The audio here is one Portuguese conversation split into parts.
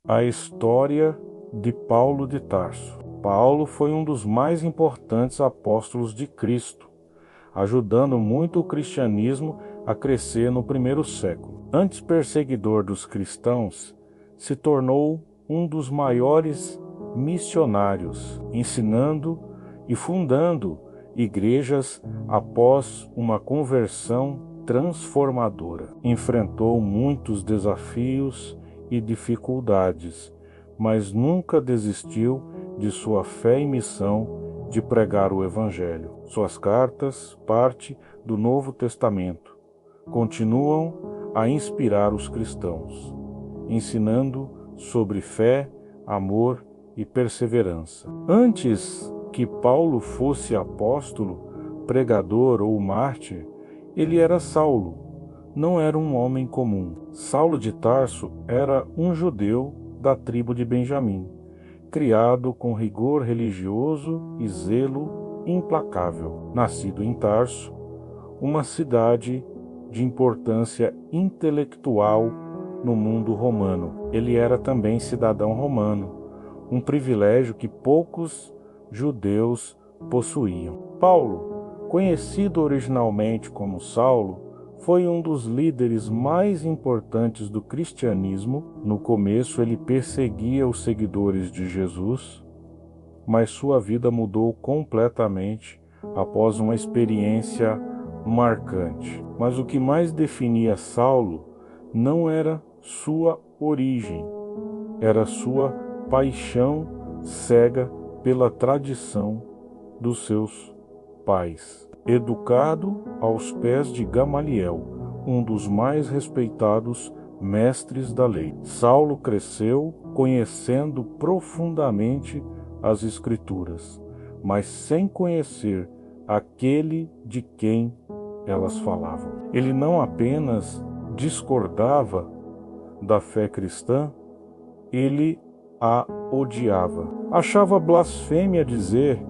A história de Paulo de Tarso. Paulo foi um dos mais importantes apóstolos de Cristo, ajudando muito o cristianismo a crescer no primeiro século. Antes perseguidor dos cristãos, se tornou um dos maiores missionários, ensinando e fundando igrejas após uma conversão transformadora. Enfrentou muitos desafios e dificuldades, mas nunca desistiu de sua fé e missão de pregar o Evangelho. Suas cartas, parte do Novo Testamento, continuam a inspirar os cristãos, ensinando sobre fé, amor e perseverança. Antes que Paulo fosse apóstolo, pregador ou mártir, ele era Saulo, não era um homem comum. Saulo de Tarso era um judeu da tribo de Benjamim, criado com rigor religioso e zelo implacável. Nascido em Tarso, uma cidade de importância intelectual no mundo romano. Ele era também cidadão romano, um privilégio que poucos judeus possuíam. Paulo, conhecido originalmente como Saulo, foi um dos líderes mais importantes do cristianismo. No começo, ele perseguia os seguidores de Jesus, mas sua vida mudou completamente após uma experiência marcante. Mas o que mais definia Saulo não era sua origem, era sua paixão cega pela tradição dos seus pais. Educado aos pés de Gamaliel, um dos mais respeitados mestres da lei, Saulo cresceu conhecendo profundamente as Escrituras, mas sem conhecer aquele de quem elas falavam. Ele não apenas discordava da fé cristã, ele a odiava. Achava blasfêmia dizer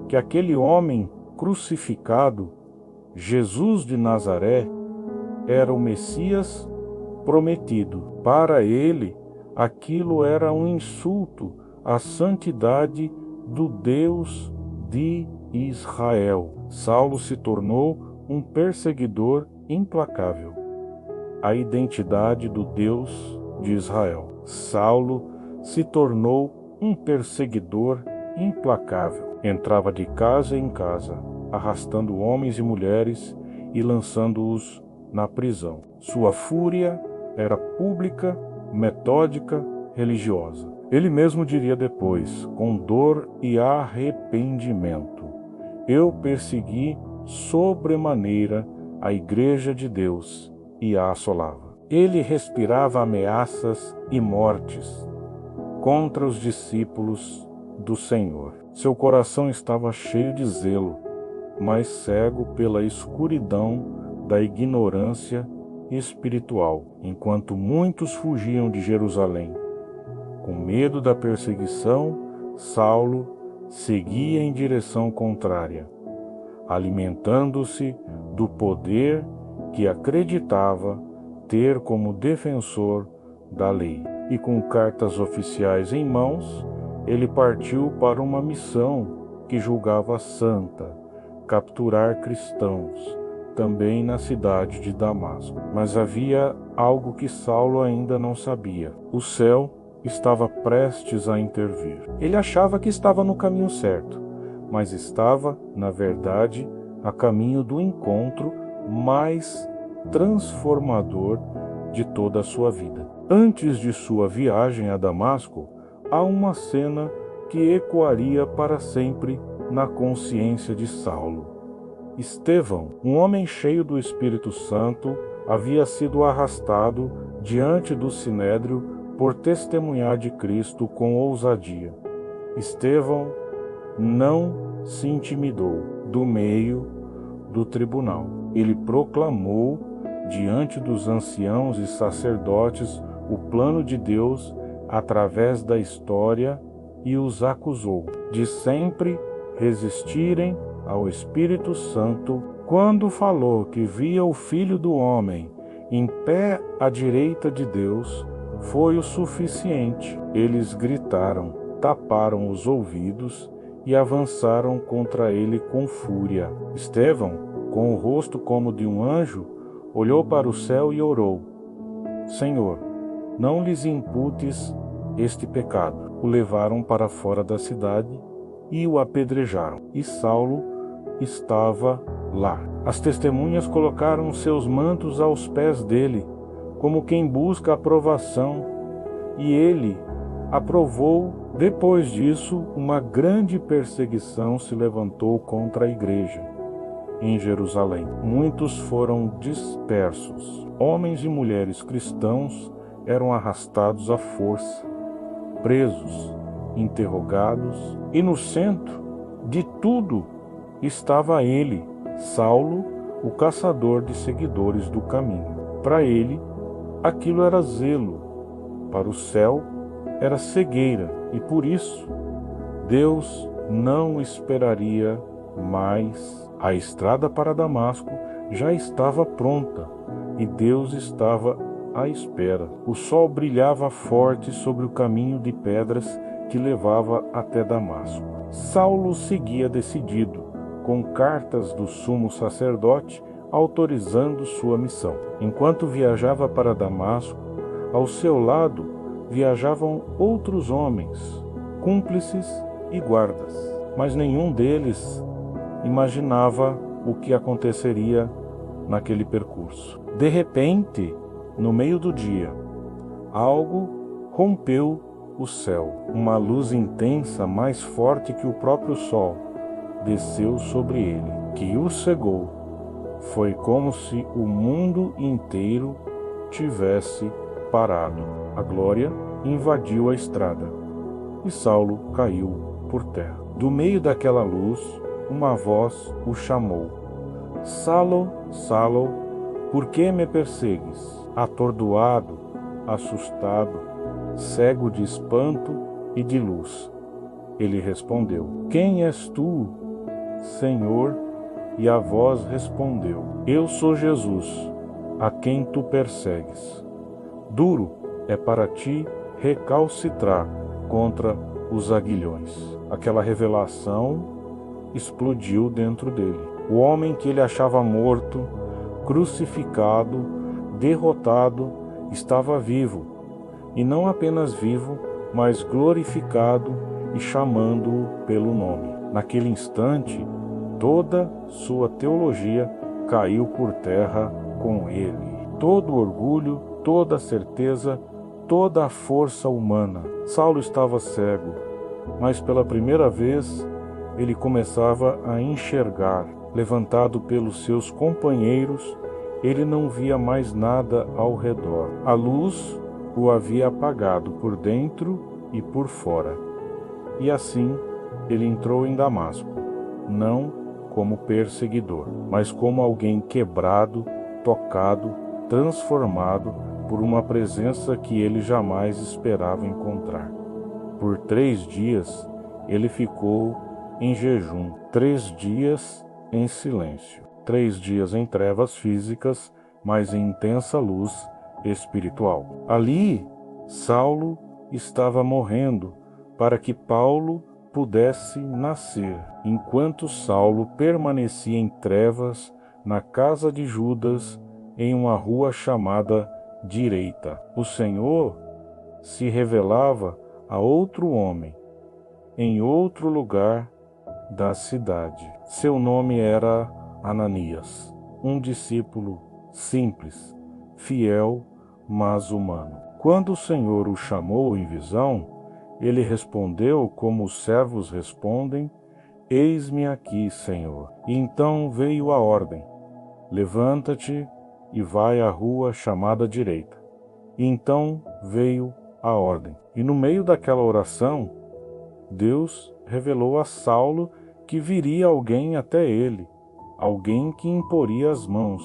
que aquele homem crucificado, Jesus de Nazaré, era o Messias prometido. Para ele, aquilo era um insulto à santidade do Deus de Israel. Saulo se tornou um perseguidor implacável. A identidade do Deus de Israel. Saulo se tornou um perseguidor implacável. Entrava de casa em casa, arrastando homens e mulheres e lançando-os na prisão. Sua fúria era pública, metódica, religiosa. Ele mesmo diria depois, com dor e arrependimento: eu persegui sobremaneira a igreja de Deus e a assolava. Ele respirava ameaças e mortes contra os discípulos do Senhor. Seu coração estava cheio de zelo, mas cego pela escuridão da ignorância espiritual. Enquanto muitos fugiam de Jerusalém, com medo da perseguição, Saulo seguia em direção contrária, alimentando-se do poder que acreditava ter como defensor da lei. E com cartas oficiais em mãos, ele partiu para uma missão que julgava santa: capturar cristãos, também na cidade de Damasco. Mas havia algo que Saulo ainda não sabia. O céu estava prestes a intervir. Ele achava que estava no caminho certo, mas estava, na verdade, a caminho do encontro mais transformador de toda a sua vida. Antes de sua viagem a Damasco, há uma cena que ecoaria para sempre na consciência de Saulo. Estevão, um homem cheio do Espírito Santo, havia sido arrastado diante do Sinédrio por testemunhar de Cristo com ousadia. Estevão não se intimidou do meio do tribunal. Ele proclamou diante dos anciãos e sacerdotes o plano de Deus através da história e os acusou de sempre resistirem ao Espírito Santo. Quando falou que via o Filho do Homem em pé à direita de Deus, foi o suficiente. Eles gritaram, taparam os ouvidos e avançaram contra ele com fúria. Estevão, com o rosto como de um anjo, olhou para o céu e orou: Senhor, não lhes imputes este pecado. O levaram para fora da cidade e o apedrejaram. E Saulo estava lá. As testemunhas colocaram seus mantos aos pés dele, como quem busca aprovação, e ele aprovou. Depois disso, uma grande perseguição se levantou contra a igreja em Jerusalém. Muitos foram dispersos. Homens e mulheres cristãos eram arrastados à força, presos, interrogados, e no centro de tudo estava ele, Saulo, o caçador de seguidores do caminho. Para ele, aquilo era zelo, para o céu era cegueira, e por isso Deus não esperaria mais. A estrada para Damasco já estava pronta e Deus estava à espera. O sol brilhava forte sobre o caminho de pedras que levava até Damasco. Saulo seguia decidido, com cartas do sumo sacerdote autorizando sua missão. Enquanto viajava para Damasco, ao seu lado viajavam outros homens, cúmplices e guardas, mas nenhum deles imaginava o que aconteceria naquele percurso. De repente, no meio do dia, algo rompeu o céu. Uma luz intensa, mais forte que o próprio sol, desceu sobre ele, que o cegou. Foi como se o mundo inteiro tivesse parado. A glória invadiu a estrada e Saulo caiu por terra. Do meio daquela luz, uma voz o chamou: Saulo, Saulo, por que me persegues? Atordoado, assustado, cego de espanto e de luz, ele respondeu: Quem és tu, Senhor? E a voz respondeu: Eu sou Jesus, a quem tu persegues. Duro é para ti recalcitrar contra os aguilhões. Aquela revelação explodiu dentro dele. O homem que ele achava morto, crucificado, derrotado, estava vivo. E não apenas vivo, mas glorificado e chamando-o pelo nome. Naquele instante, toda sua teologia caiu por terra com ele. Todo orgulho, toda certeza, toda a força humana. Saulo estava cego, mas pela primeira vez ele começava a enxergar. Levantado pelos seus companheiros, ele não via mais nada ao redor. A luz o havia apagado por dentro e por fora. E assim ele entrou em Damasco, não como perseguidor, mas como alguém quebrado, tocado, transformado por uma presença que ele jamais esperava encontrar. Por 3 dias ele ficou em jejum, 3 dias em silêncio, 3 dias em trevas físicas, mas em intensa luz espiritual. Ali, Saulo estava morrendo para que Paulo pudesse nascer. Enquanto Saulo permanecia em trevas na casa de Judas, em uma rua chamada Direita, o Senhor se revelava a outro homem em outro lugar da cidade. Seu nome era Ananias, um discípulo simples, fiel, mas humano. Quando o Senhor o chamou em visão, ele respondeu como os servos respondem: Eis-me aqui, Senhor. E então veio a ordem: levanta-te e vai à rua chamada Direita. E então veio a ordem. E no meio daquela oração, Deus revelou a Saulo que viria alguém até ele, alguém que imporia as mãos,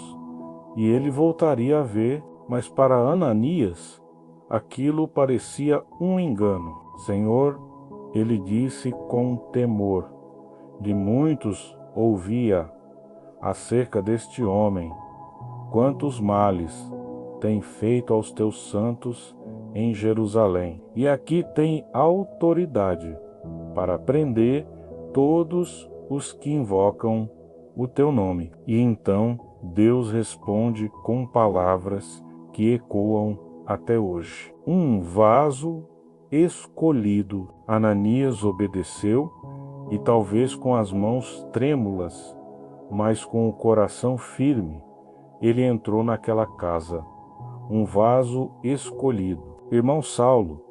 e ele voltaria a ver, mas para Ananias aquilo parecia um engano. Senhor, ele disse com temor, de muitos ouvia acerca deste homem, quantos males tem feito aos teus santos em Jerusalém, e aqui tem autoridade para prender todos os que invocam o teu nome. E então Deus responde com palavras que ecoam até hoje. Um vaso escolhido. Ananias obedeceu, e talvez com as mãos trêmulas, mas com o coração firme, ele entrou naquela casa. Um vaso escolhido. Irmão Saulo,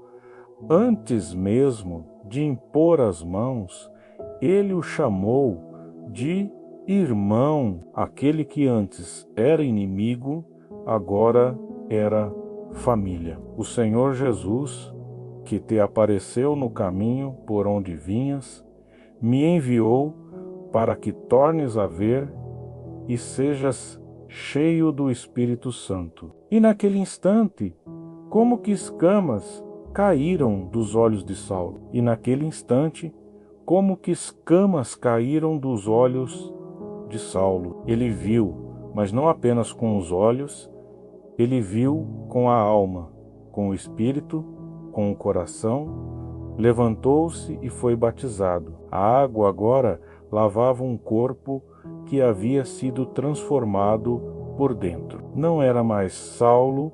antes mesmo de impor as mãos, ele o chamou de irmão. Aquele que antes era inimigo, agora era família. O Senhor Jesus, que te apareceu no caminho por onde vinhas, me enviou para que tornes a ver e sejas cheio do Espírito Santo. E naquele instante, como que escamas caíram dos olhos de Saulo. E naquele instante, como que escamas caíram dos olhos de Saulo. Ele viu, mas não apenas com os olhos, ele viu com a alma, com o espírito, com o coração, levantou-se e foi batizado. A água agora lavava um corpo que havia sido transformado por dentro. Não era mais Saulo,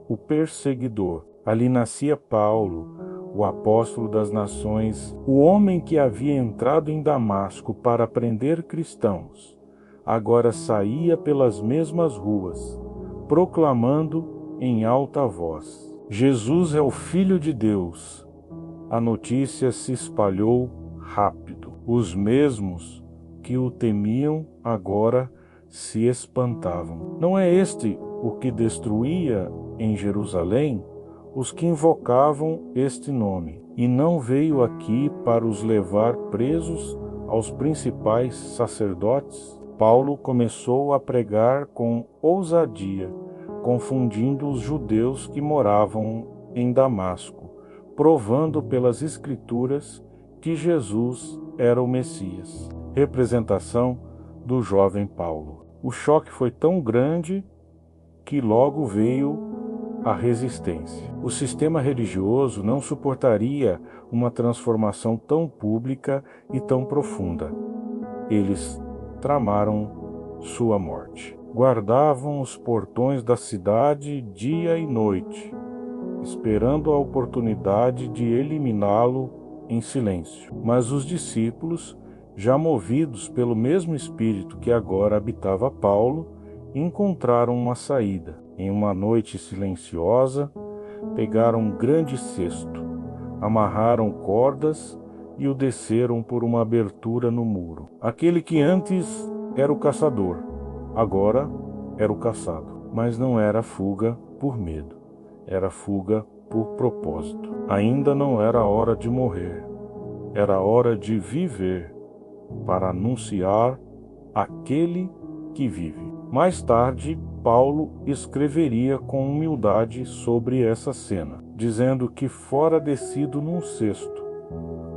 o perseguidor. Ali nascia Paulo, o apóstolo das nações, o homem que havia entrado em Damasco para prender cristãos. Agora saía pelas mesmas ruas, proclamando em alta voz: Jesus é o Filho de Deus. A notícia se espalhou rápido. Os mesmos que o temiam agora se espantavam. Não é este o que destruía em Jerusalém os que invocavam este nome, e não veio aqui para os levar presos aos principais sacerdotes? Paulo começou a pregar com ousadia, confundindo os judeus que moravam em Damasco, provando pelas Escrituras que Jesus era o Messias. Representação do jovem Paulo. O choque foi tão grande que logo veio a resistência. O sistema religioso não suportaria uma transformação tão pública e tão profunda. Eles tramaram sua morte. Guardavam os portões da cidade dia e noite, esperando a oportunidade de eliminá-lo em silêncio. Mas os discípulos, já movidos pelo mesmo Espírito que agora habitava Paulo, encontraram uma saída. Em uma noite silenciosa, pegaram um grande cesto, amarraram cordas e o desceram por uma abertura no muro. Aquele que antes era o caçador, agora era o caçado. Mas não era fuga por medo, era fuga por propósito. Ainda não era hora de morrer, era hora de viver para anunciar aquele que vive. Mais tarde, Paulo escreveria com humildade sobre essa cena, dizendo que fora descido num cesto,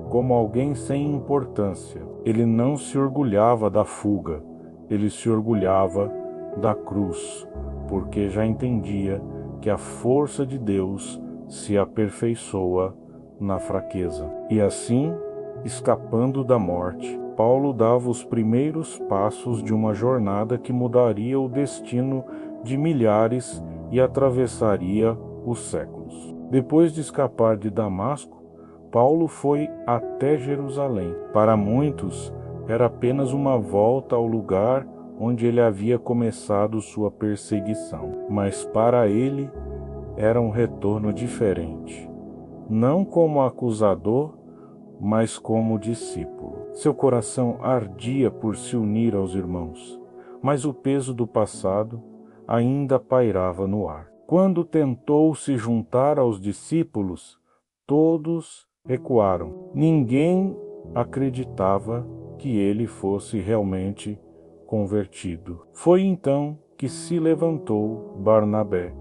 como alguém sem importância. Ele não se orgulhava da fuga, ele se orgulhava da cruz, porque já entendia que a força de Deus se aperfeiçoa na fraqueza. E assim, escapando da morte, Paulo dava os primeiros passos de uma jornada que mudaria o destino de milhares e atravessaria os séculos. Depois de escapar de Damasco, Paulo foi até Jerusalém. Para muitos, era apenas uma volta ao lugar onde ele havia começado sua perseguição. Mas para ele, era um retorno diferente. Não como acusador, mas como discípulo. Seu coração ardia por se unir aos irmãos, mas o peso do passado ainda pairava no ar. Quando tentou se juntar aos discípulos, todos recuaram. Ninguém acreditava que ele fosse realmente convertido. Foi então que se levantou Barnabé,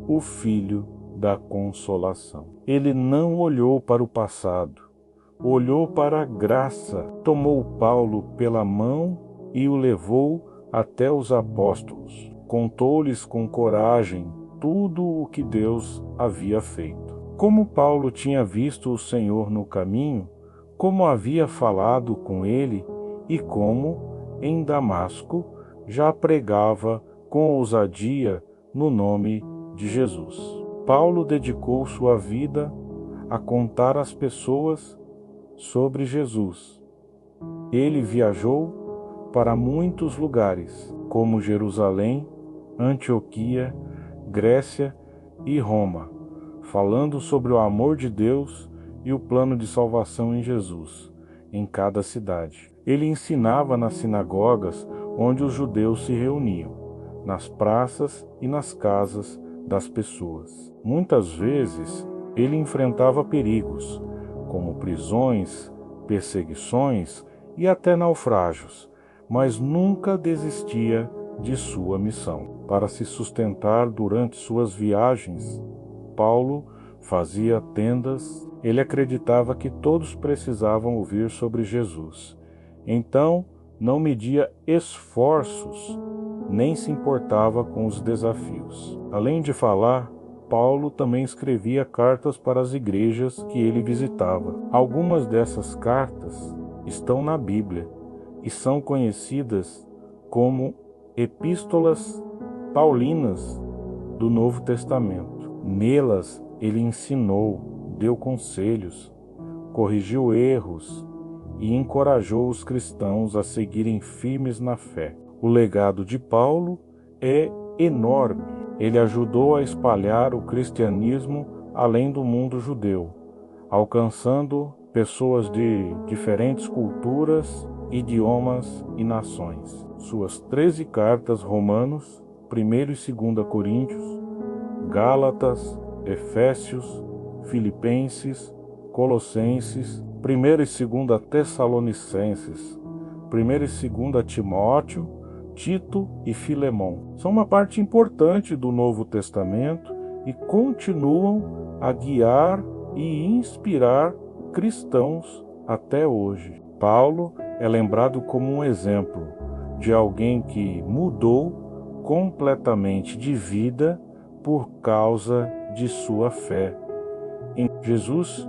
o filho da consolação. Ele não olhou para o passado, olhou para a graça, tomou Paulo pela mão e o levou até os apóstolos. Contou-lhes com coragem tudo o que Deus havia feito. Como Paulo tinha visto o Senhor no caminho, como havia falado com ele e como, em Damasco, já pregava com ousadia no nome de Jesus. Paulo dedicou sua vida a contar às pessoas sobre Jesus. Ele viajou para muitos lugares, como Jerusalém, Antioquia, Grécia e Roma, falando sobre o amor de Deus e o plano de salvação em Jesus, em cada cidade. Ele ensinava nas sinagogas onde os judeus se reuniam, nas praças e nas casas das pessoas. Muitas vezes ele enfrentava perigos, como prisões, perseguições e até naufrágios, mas nunca desistia de sua missão. Para se sustentar durante suas viagens, Paulo fazia tendas. Ele acreditava que todos precisavam ouvir sobre Jesus. Então, não media esforços, nem se importava com os desafios. Além de falar, Paulo também escrevia cartas para as igrejas que ele visitava. Algumas dessas cartas estão na Bíblia e são conhecidas como epístolas paulinas do Novo Testamento. Nelas ele ensinou, deu conselhos, corrigiu erros e encorajou os cristãos a seguirem firmes na fé. O legado de Paulo é enorme. Ele ajudou a espalhar o cristianismo além do mundo judeu, alcançando pessoas de diferentes culturas, idiomas e nações. Suas 13 cartas, Romanos, 1º e 2º Coríntios, Gálatas, Efésios, Filipenses, Colossenses, 1ª e 2ª Tessalonicenses, 1ª e 2ª Timóteo, Tito e Filemão são uma parte importante do Novo Testamento e continuam a guiar e inspirar cristãos até hoje. Paulo é lembrado como um exemplo de alguém que mudou completamente de vida por causa de sua fé em Jesus.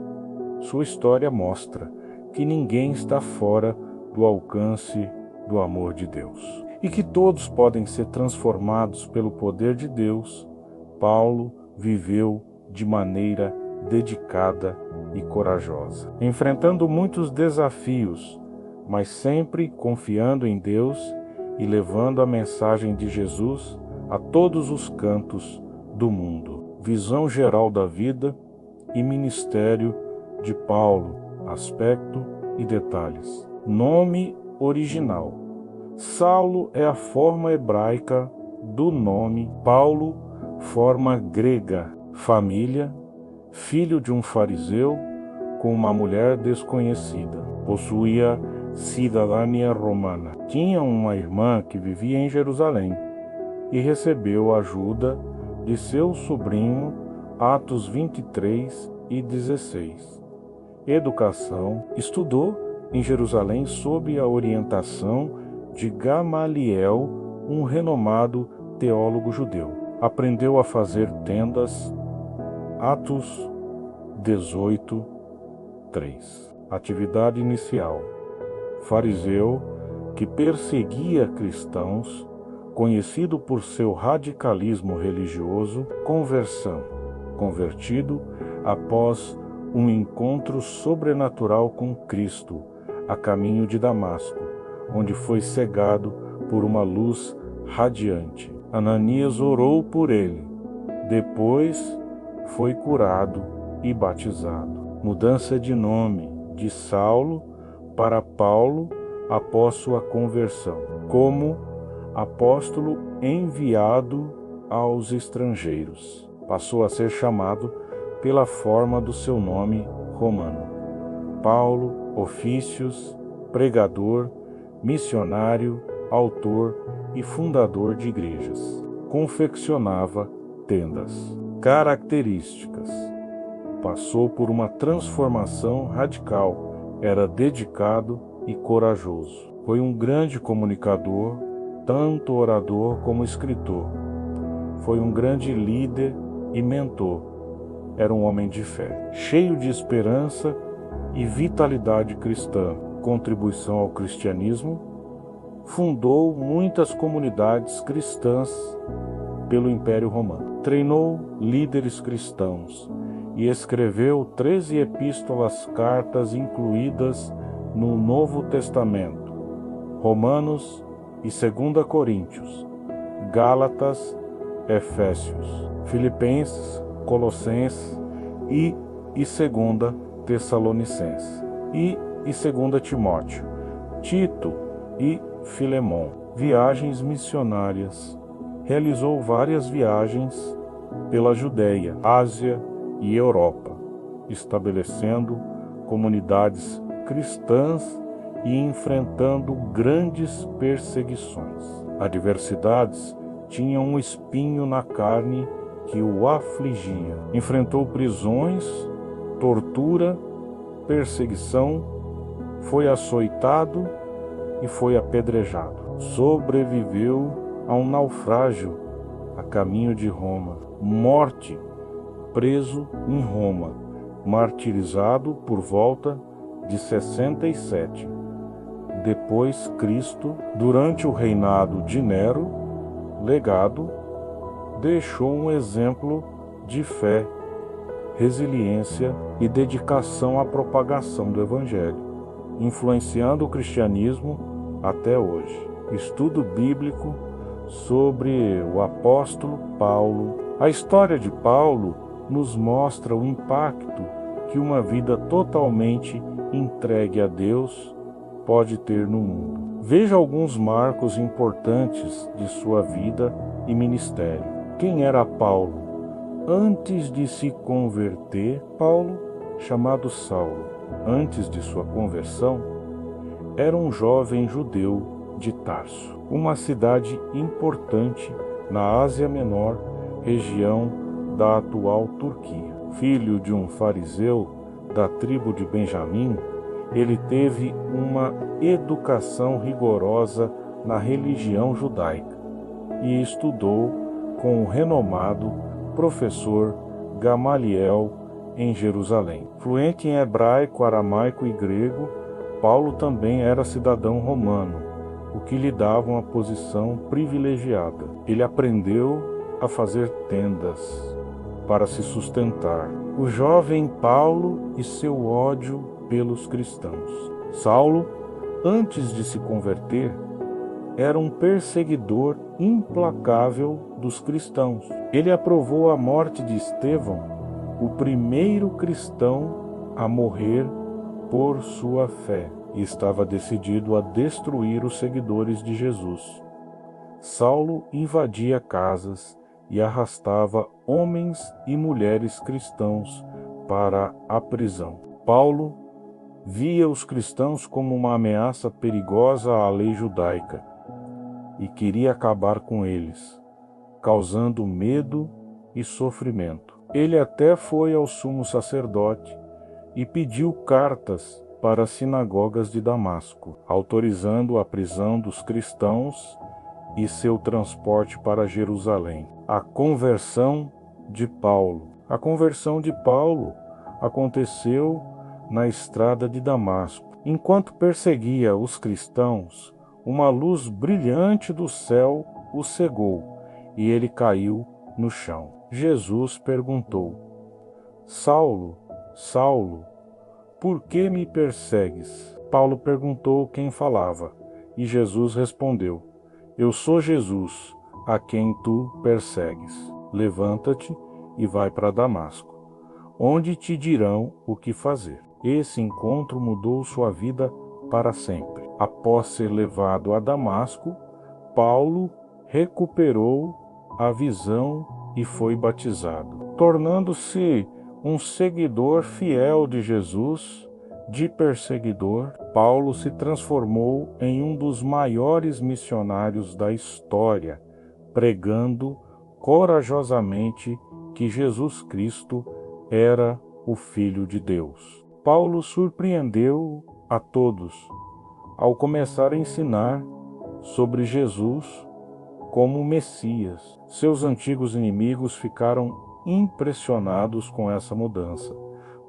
Sua história mostra que ninguém está fora do alcance do amor de Deus e que todos podem ser transformados pelo poder de Deus. Paulo viveu de maneira dedicada e corajosa, enfrentando muitos desafios, mas sempre confiando em Deus e levando a mensagem de Jesus a todos os cantos do mundo. Visão geral da vida e ministério de Paulo, aspecto e detalhes. Nome original. Saulo é a forma hebraica do nome. Paulo, forma grega. Família, filho de um fariseu com uma mulher desconhecida. Possuía cidadania romana. Tinha uma irmã que vivia em Jerusalém e recebeu a ajuda de seu sobrinho, Atos 23 e 16. Educação. Estudou em Jerusalém sob a orientação de Gamaliel, um renomado teólogo judeu. Aprendeu a fazer tendas. Atos 18, 3. Atividade inicial. Fariseu que perseguia cristãos, conhecido por seu radicalismo religioso. Conversão. Convertido após um encontro sobrenatural com Cristo, a caminho de Damasco, onde foi cegado por uma luz radiante. Ananias orou por ele. Depois foi curado e batizado. Mudança de nome de Saulo para Paulo após sua conversão, como apóstolo enviado aos estrangeiros. Passou a ser chamado pela forma do seu nome romano. Paulo, ofícios, pregador, missionário, autor e fundador de igrejas. Confeccionava tendas. Características. Passou por uma transformação radical. Era dedicado e corajoso. Foi um grande comunicador, tanto orador como escritor. foi um grande líder e mentor. Era um homem de fé, cheio de esperança e vitalidade cristã. Contribuição ao cristianismo, fundou muitas comunidades cristãs pelo Império Romano. Treinou líderes cristãos e escreveu 13 epístolas, cartas incluídas no Novo Testamento: Romanos e 2 Coríntios, Gálatas, Efésios, Filipenses, Colossenses e 2 Tessalonicenses, e 2 Timóteo, Tito e Filemon. Viagens missionárias. Realizou várias viagens pela Judéia, Ásia e Europa, estabelecendo comunidades cristãs e enfrentando grandes perseguições. Adversidades tinham um espinho na carne que o afligia. Enfrentou prisões, tortura, perseguição, foi açoitado e foi apedrejado. Sobreviveu a um naufrágio a caminho de Roma, morte, preso em Roma, martirizado por volta de 67. Depois Cristo, durante o reinado de Nero, legado, deixou um exemplo de fé, resiliência e dedicação à propagação do Evangelho, influenciando o cristianismo até hoje. Estudo bíblico sobre o apóstolo Paulo. A história de Paulo nos mostra o impacto que uma vida totalmente entregue a Deus pode ter no mundo. Veja alguns marcos importantes de sua vida e ministério. Quem era Paulo? Antes de se converter, Paulo, chamado Saulo, antes de sua conversão, era um jovem judeu de Tarso, uma cidade importante na Ásia Menor, região da atual Turquia. Filho de um fariseu da tribo de Benjamim, ele teve uma educação rigorosa na religião judaica e estudou com o renomado professor Gamaliel em Jerusalém. Fluente em hebraico, aramaico e grego, Paulo também era cidadão romano, o que lhe dava uma posição privilegiada. Ele aprendeu a fazer tendas para se sustentar. O jovem Paulo e seu ódio pelos cristãos. Saulo, antes de se converter, era um perseguidor implacável dos cristãos. Ele aprovou a morte de Estevão, o primeiro cristão a morrer por sua fé, e estava decidido a destruir os seguidores de Jesus. Saulo invadia casas e arrastava homens e mulheres cristãos para a prisão. Paulo via os cristãos como uma ameaça perigosa à lei judaica e queria acabar com eles, causando medo e sofrimento. Ele até foi ao sumo sacerdote e pediu cartas para as sinagogas de Damasco, autorizando a prisão dos cristãos e seu transporte para Jerusalém. A conversão de Paulo. A conversão de Paulo aconteceu na estrada de Damasco. Enquanto perseguia os cristãos, uma luz brilhante do céu o cegou e ele caiu no chão. Jesus perguntou: Saulo, Saulo, por que me persegues? Paulo perguntou quem falava, e Jesus respondeu: Eu sou Jesus, a quem tu persegues. Levanta-te e vai para Damasco, onde te dirão o que fazer. Esse encontro mudou sua vida para sempre. Após ser levado a Damasco, Paulo recuperou a visão e foi batizado, tornando-se um seguidor fiel de Jesus. De perseguidor, Paulo se transformou em um dos maiores missionários da história, pregando corajosamente que Jesus Cristo era o Filho de Deus. Paulo surpreendeu a todos ao começar a ensinar sobre Jesus como o Messias. Seus antigos inimigos ficaram impressionados com essa mudança,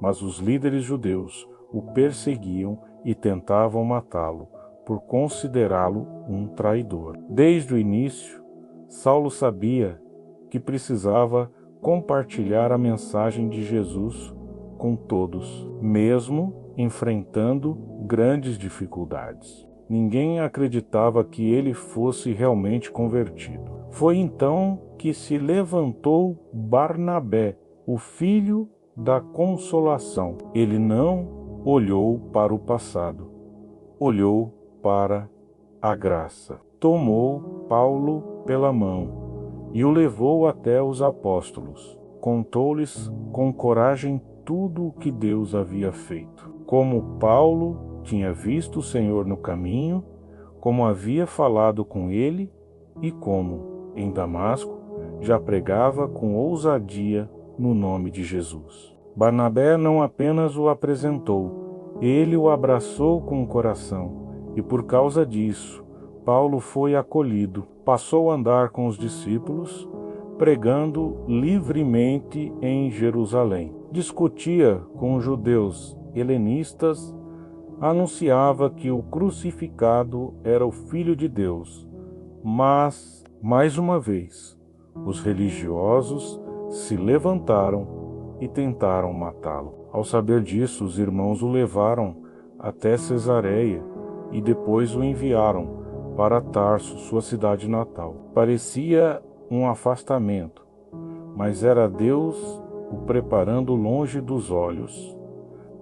mas os líderes judeus o perseguiam e tentavam matá-lo, por considerá-lo um traidor. Desde o início, Saulo sabia que precisava compartilhar a mensagem de Jesus com todos, mesmo enfrentando grandes dificuldades. Ninguém acreditava que ele fosse realmente convertido. Foi então que se levantou Barnabé, o filho da consolação. Ele não olhou para o passado, olhou para a graça. Tomou Paulo pela mão e o levou até os apóstolos. Contou-lhes com coragem tudo o que Deus havia feito. Como Paulo tinha visto o Senhor no caminho, como havia falado com ele e como, em Damasco, já pregava com ousadia no nome de Jesus. Barnabé não apenas o apresentou, ele o abraçou com o coração, e por causa disso, Paulo foi acolhido, passou a andar com os discípulos, pregando livremente em Jerusalém. Discutia com os judeus helenistas, anunciava que o crucificado era o Filho de Deus, mas, mais uma vez, os religiosos se levantaram e tentaram matá-lo. Ao saber disso, os irmãos o levaram até Cesareia e depois o enviaram para Tarso, sua cidade natal. Parecia um afastamento, mas era Deus o preparando longe dos olhos,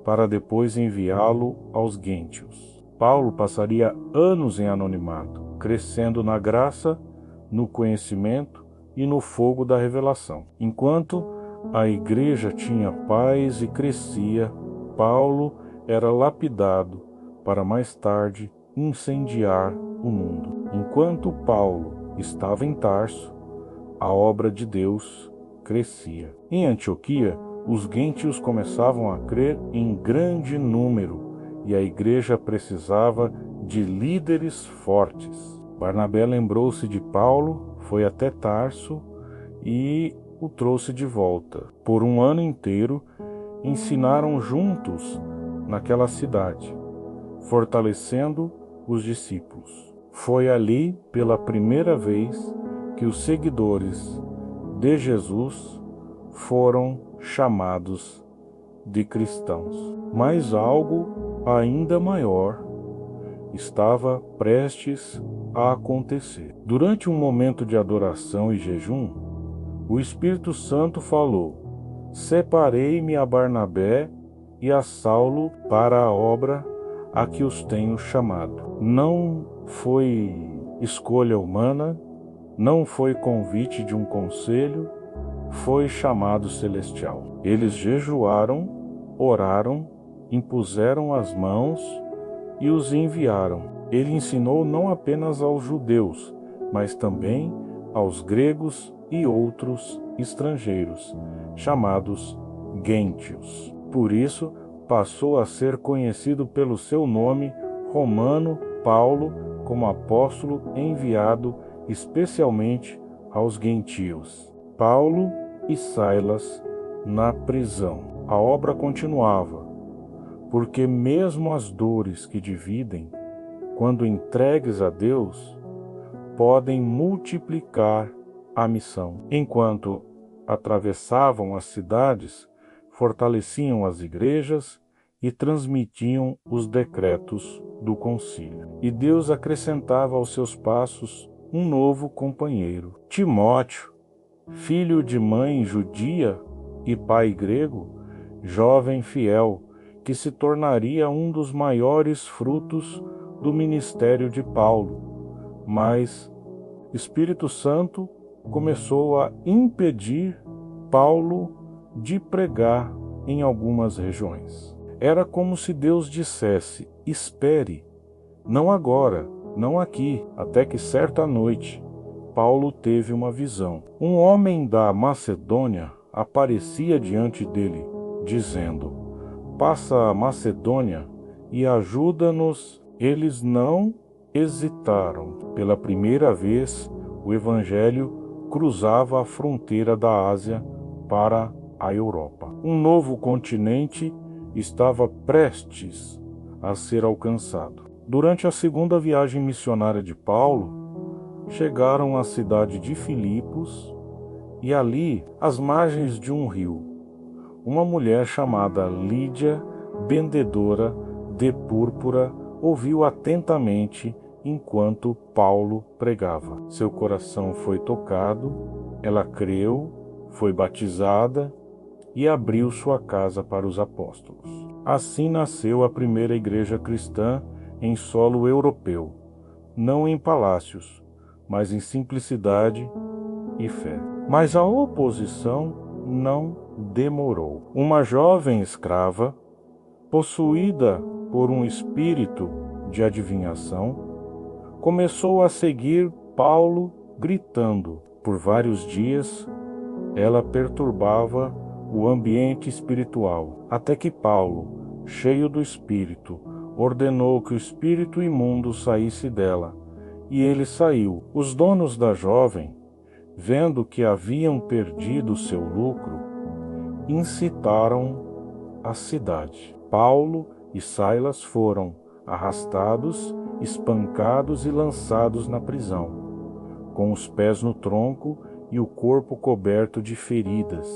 para depois enviá-lo aos gentios. Paulo passaria anos em anonimato, crescendo na graça, no conhecimento e no fogo da revelação. Enquanto a igreja tinha paz e crescia, Paulo era lapidado para mais tarde incendiar o mundo. Enquanto Paulo estava em Tarso, a obra de Deus crescia. Em Antioquia, os gentios começavam a crer em grande número e a igreja precisava de líderes fortes. Barnabé lembrou-se de Paulo, foi até Tarso e o trouxe de volta. Por um ano inteiro, ensinaram juntos naquela cidade, fortalecendo os discípulos. Foi ali, pela primeira vez, que os seguidores de Jesus foram chamados de cristãos. Mas algo ainda maior estava prestes a acontecer. Durante um momento de adoração e jejum, o Espírito Santo falou: "Separei-me a Barnabé e a Saulo para a obra a que os tenho chamado." Não foi escolha humana, não foi convite de um conselho, foi chamado celestial. Eles jejuaram, oraram, impuseram as mãos e os enviaram. Ele ensinou não apenas aos judeus, mas também aos gregos e outros estrangeiros, chamados gentios. Por isso, passou a ser conhecido pelo seu nome romano, Paulo, como apóstolo enviado especialmente aos gentios. Paulo e Silas na prisão. A obra continuava, porque mesmo as dores que dividem, quando entregues a Deus, podem multiplicar a missão. Enquanto atravessavam as cidades, fortaleciam as igrejas e transmitiam os decretos do concílio. E Deus acrescentava aos seus passos um novo companheiro, Timóteo, filho de mãe judia e pai grego, jovem fiel, que se tornaria um dos maiores frutos do ministério de Paulo. Mas Espírito Santo começou a impedir Paulo de pregar em algumas regiões. Era como se Deus dissesse: espere, não agora, não aqui, até que certa noite Paulo teve uma visão. Um homem da Macedônia aparecia diante dele, dizendo: passa a Macedônia e ajuda-nos. Eles não hesitaram. Pela primeira vez, o Evangelho cruzava a fronteira da Ásia para a Europa. Um novo continente estava prestes a ser alcançado. Durante a segunda viagem missionária de Paulo, chegaram à cidade de Filipos e ali, às margens de um rio, uma mulher chamada Lídia, vendedora de púrpura, ouviu atentamente enquanto Paulo pregava. Seu coração foi tocado, ela creu, foi batizada e abriu sua casa para os apóstolos. Assim nasceu a primeira igreja cristã em solo europeu, não em palácios, mas em simplicidade e fé. Mas a oposição não demorou. Uma jovem escrava, possuída por um espírito de adivinhação, começou a seguir Paulo gritando. Por vários dias, ela perturbava o ambiente espiritual, até que Paulo, cheio do espírito, ordenou que o espírito imundo saísse dela, e ele saiu. Os donos da jovem, vendo que haviam perdido seu lucro, incitaram a cidade. Paulo e Silas foram arrastados, espancados e lançados na prisão, com os pés no tronco e o corpo coberto de feridas.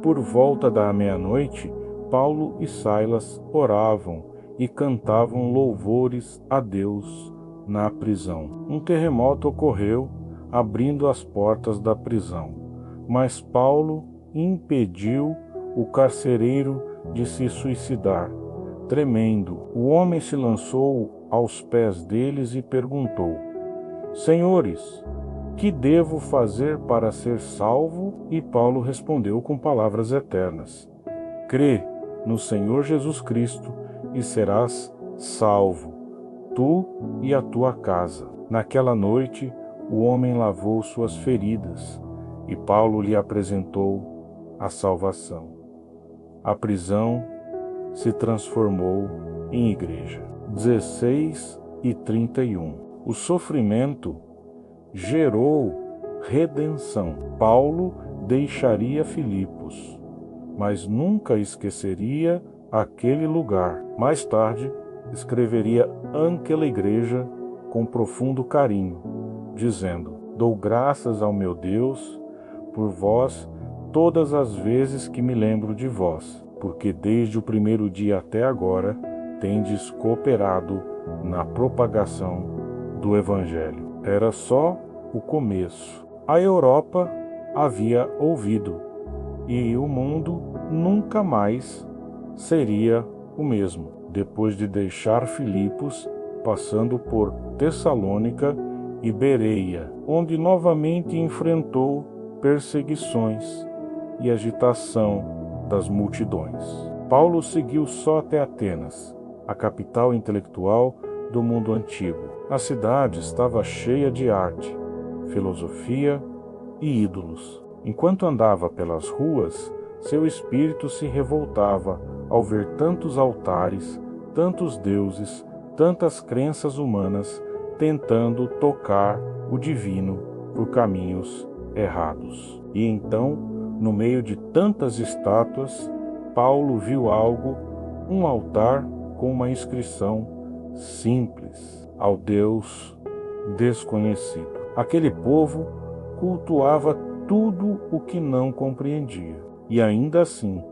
Por volta da meia-noite, Paulo e Silas oravam e cantavam louvores a Deus na prisão. Um terremoto ocorreu, abrindo as portas da prisão, mas Paulo impediu o carcereiro de se suicidar. Tremendo, o homem se lançou aos pés deles e perguntou: Senhores, que devo fazer para ser salvo? E Paulo respondeu com palavras eternas: Crê no Senhor Jesus Cristo e serás salvo, tu e a tua casa. Naquela noite, o homem lavou suas feridas e Paulo lhe apresentou a salvação. A prisão se transformou em igreja. 16:31. O sofrimento gerou redenção. Paulo deixaria Filipos, mas nunca esqueceria aquele lugar. Mais tarde, escreveria àquela igreja com profundo carinho, dizendo: Dou graças ao meu Deus por vós todas as vezes que me lembro de vós, porque desde o primeiro dia até agora tendes cooperado na propagação do Evangelho. Era só o começo. A Europa havia ouvido, e o mundo nunca mais seria o mesmo. Depois de deixar Filipos, passando por Tessalônica e Bereia, onde novamente enfrentou perseguições e agitação das multidões. Paulo seguiu só até Atenas, a capital intelectual do mundo antigo. A cidade estava cheia de arte, filosofia e ídolos. Enquanto andava pelas ruas, seu espírito se revoltava ao ver tantos altares, tantos deuses, tantas crenças humanas tentando tocar o divino por caminhos errados. E então, no meio de tantas estátuas, Paulo viu algo, um altar com uma inscrição simples: ao Deus desconhecido. Aquele povo cultuava tudo o que não compreendia, e ainda assim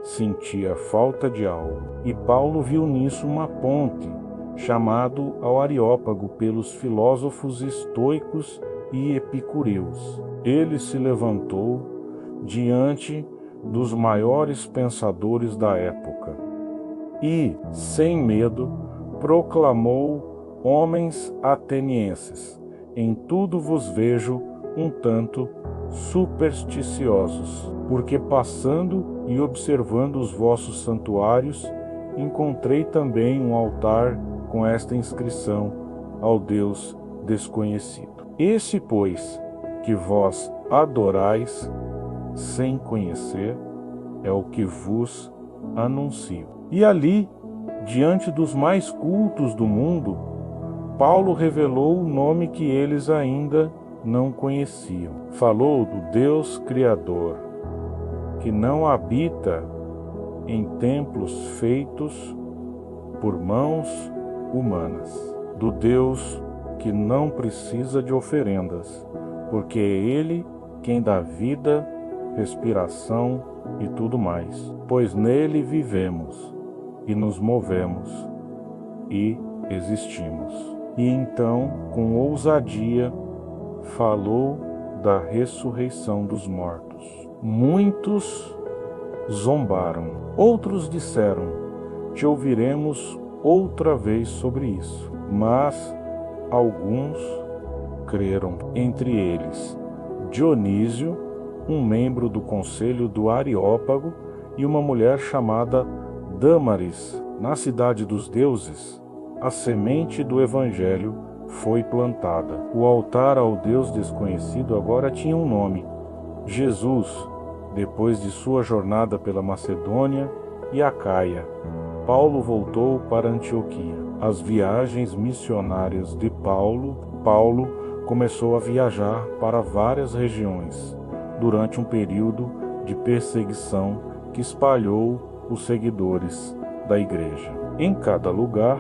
sentia falta de algo. E Paulo viu nisso uma ponte, chamado ao Areópago pelos filósofos estoicos e epicureus. Ele se levantou diante dos maiores pensadores da época e, sem medo, proclamou: Homens atenienses, em tudo vos vejo um tanto supersticiosos, porque passando e observando os vossos santuários, encontrei também um altar com esta inscrição: ao Deus desconhecido. Esse, pois, que vós adorais sem conhecer, é o que vos anuncio. E ali, diante dos mais cultos do mundo, Paulo revelou o nome que eles ainda não conheciam. Falou do Deus Criador, que não habita em templos feitos por mãos humanas, do Deus que não precisa de oferendas, porque é Ele quem dá vida, respiração e tudo mais, pois nele vivemos e nos movemos e existimos. E então, com ousadia, falou da ressurreição dos mortos. Muitos zombaram, outros disseram: te ouviremos outra vez sobre isso. Mas alguns creram, entre eles Dionísio, um membro do conselho do Areópago, e uma mulher chamada Dâmaris. Na cidade dos deuses, a semente do evangelho foi plantada. O altar ao Deus desconhecido agora tinha um nome: Jesus. Depois de sua jornada pela Macedônia e Acaia, Paulo voltou para Antioquia. As viagens missionárias de Paulo começou a viajar para várias regiões durante um período de perseguição que espalhou os seguidores da igreja. Em cada lugar,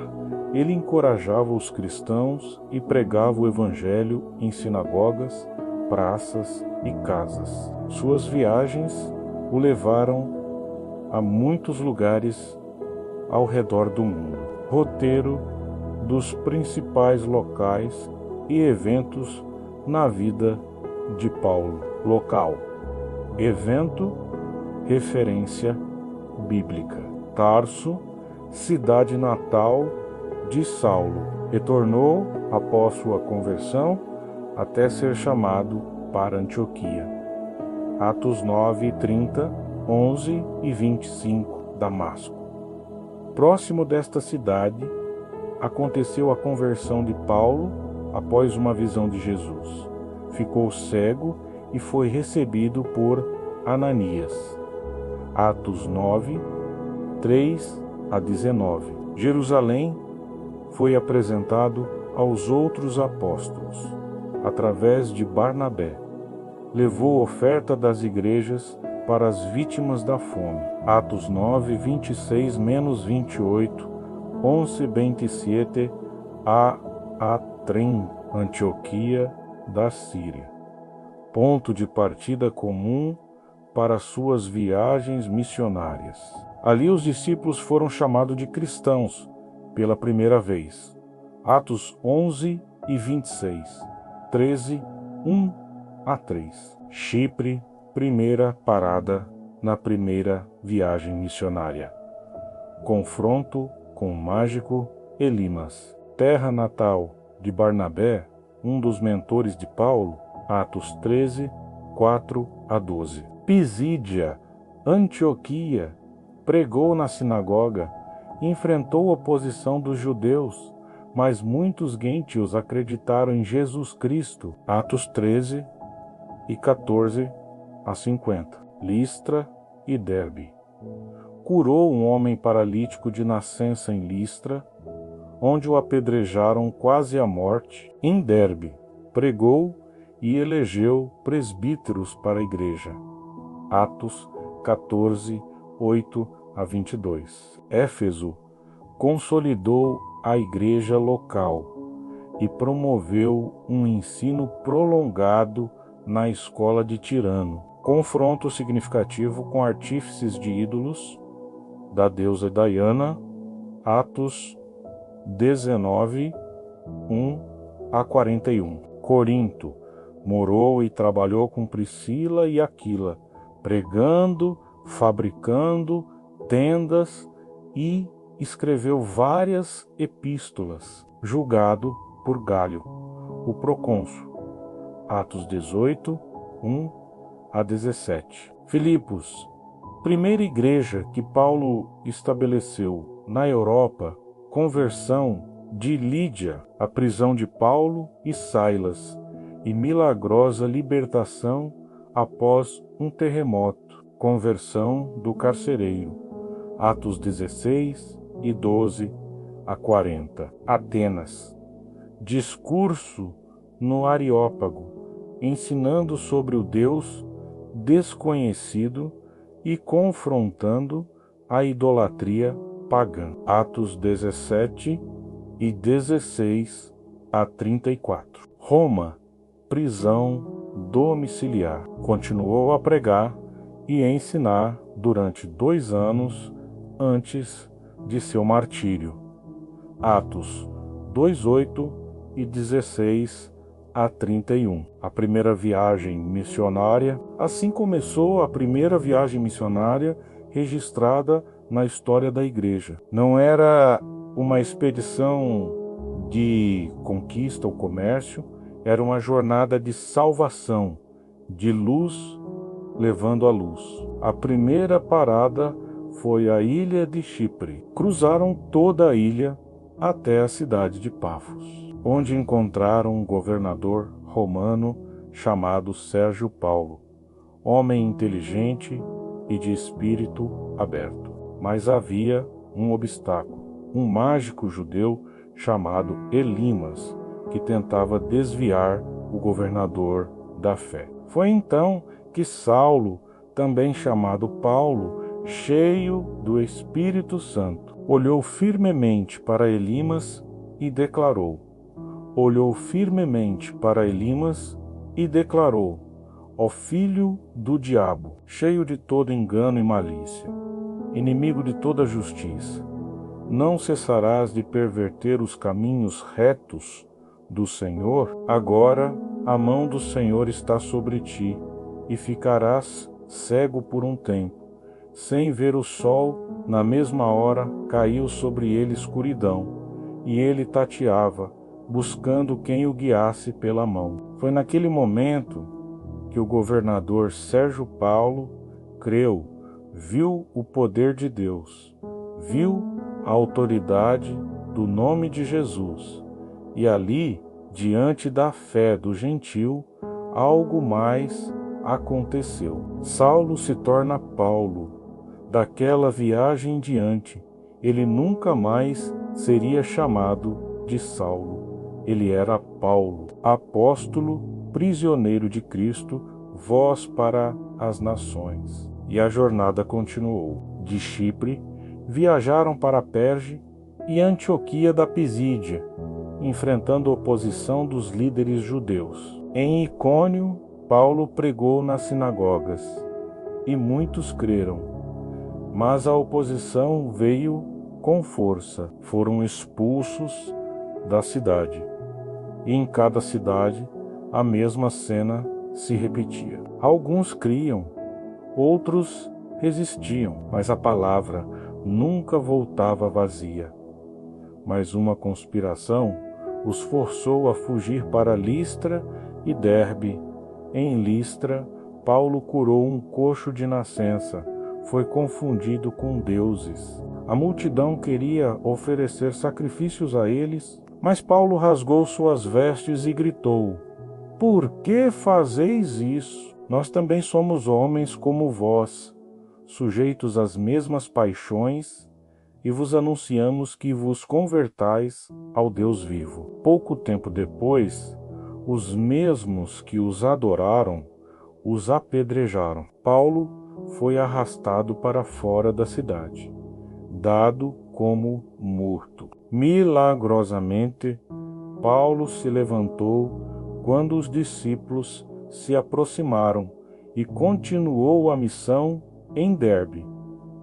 ele encorajava os cristãos e pregava o evangelho em sinagogas, praças e casas. Suas viagens o levaram a muitos lugares ao redor do mundo. Roteiro dos principais locais e eventos na vida de Paulo. Local: evento, referência bíblica. Tarso, cidade natal de Saulo. Retornou após sua conversão até ser chamado para Antioquia. Atos 9, 30, 11 e 25, Damasco. Próximo desta cidade, aconteceu a conversão de Paulo após uma visão de Jesus. Ficou cego e foi recebido por Ananias. Atos 9, 3 a 19. Jerusalém foi apresentado aos outros apóstolos, através de Barnabé. Levou oferta das igrejas para as vítimas da fome. Atos 9, 26-28, 11, 27 a Trem, Antioquia da Síria. Ponto de partida comum para suas viagens missionárias. Ali os discípulos foram chamados de cristãos pela primeira vez. Atos 11 e 26, 13, 1 a 3. Chipre, primeira parada na primeira viagem missionária. Confronto com o mágico Elimas. Terra natal de Barnabé, um dos mentores de Paulo. Atos 13, 4 a 12. Pisídia, Antioquia, pregou na sinagoga, enfrentou a oposição dos judeus, mas muitos gentios acreditaram em Jesus Cristo. Atos 13 e 14 a 50. Listra e Derbe. Curou um homem paralítico de nascença em Listra, onde o apedrejaram quase à morte. Em Derbe, pregou e elegeu presbíteros para a igreja. Atos 14, 8 a 22. Éfeso consolidou a igreja local e promoveu um ensino prolongado na escola de Tirano. Confronto significativo com artífices de ídolos da deusa Diana. Atos 19, 1 a 41. Corinto, morou e trabalhou com Priscila e Aquila, pregando, fabricando tendas e escreveu várias epístolas, julgado por Galho, o procônsul. Atos 18, 1 a 17. Filipos, primeira igreja que Paulo estabeleceu na Europa. Conversão de Lídia, a prisão de Paulo e Silas, e milagrosa libertação após um terremoto. Conversão do carcereiro. Atos 16 e 12 a 40. Atenas. Discurso no Areópago. ensinando sobre o Deus desconhecido e confrontando a idolatria pagã. Atos 17 e 16 a 34. Roma, prisão domiciliar. Continuou a pregar e ensinar durante 2 anos antes de seu martírio. Atos 2:8 e 16 a 31. A primeira viagem missionária. Assim começou a primeira viagem missionária registrada na história da igreja. Não era uma expedição de conquista ou comércio, era uma jornada de salvação, de luz levando a luz. A primeira parada foi a ilha de Chipre. Cruzaram toda a ilha até a cidade de Pafos, onde encontraram um governador romano chamado Sérgio Paulo, homem inteligente e de espírito aberto. Mas havia um obstáculo, um mágico judeu chamado Elimas, que tentava desviar o governador da fé. Foi então que Saulo, também chamado Paulo, cheio do Espírito Santo, olhou firmemente para Elimas e declarou: ó filho do diabo, cheio de todo engano e malícia, inimigo de toda justiça, não cessarás de perverter os caminhos retos do Senhor? Agora a mão do Senhor está sobre ti, e ficarás cego por um tempo. Sem ver o sol, na mesma hora caiu sobre ele escuridão, e ele tateava, buscando quem o guiasse pela mão. Foi naquele momento que o governador Sérgio Paulo creu, viu o poder de Deus, viu a autoridade do nome de Jesus, e ali, diante da fé do gentil, algo mais aconteceu. Saulo se torna Paulo. Daquela viagem em diante, ele nunca mais seria chamado de Saulo. Ele era Paulo, apóstolo, prisioneiro de Cristo, voz para as nações. E a jornada continuou. De Chipre, viajaram para Perge e Antioquia da Pisídia, enfrentando a oposição dos líderes judeus. Em Icônio, Paulo pregou nas sinagogas, e muitos creram. Mas a oposição veio com força. Foram expulsos da cidade. E em cada cidade a mesma cena se repetia. Alguns criam, outros resistiam, mas a palavra nunca voltava vazia. Mas uma conspiração os forçou a fugir para Listra e Derbe. Em Listra, Paulo curou um coxo de nascença. Foi confundido com deuses. A multidão queria oferecer sacrifícios a eles, mas Paulo rasgou suas vestes e gritou: por que fazeis isso? Nós também somos homens como vós, sujeitos às mesmas paixões, e vos anunciamos que vos convertais ao Deus vivo. Pouco tempo depois, os mesmos que os adoraram os apedrejaram. Paulo foi arrastado para fora da cidade, dado como morto. Milagrosamente, Paulo se levantou quando os discípulos se aproximaram e continuou a missão em Derbe,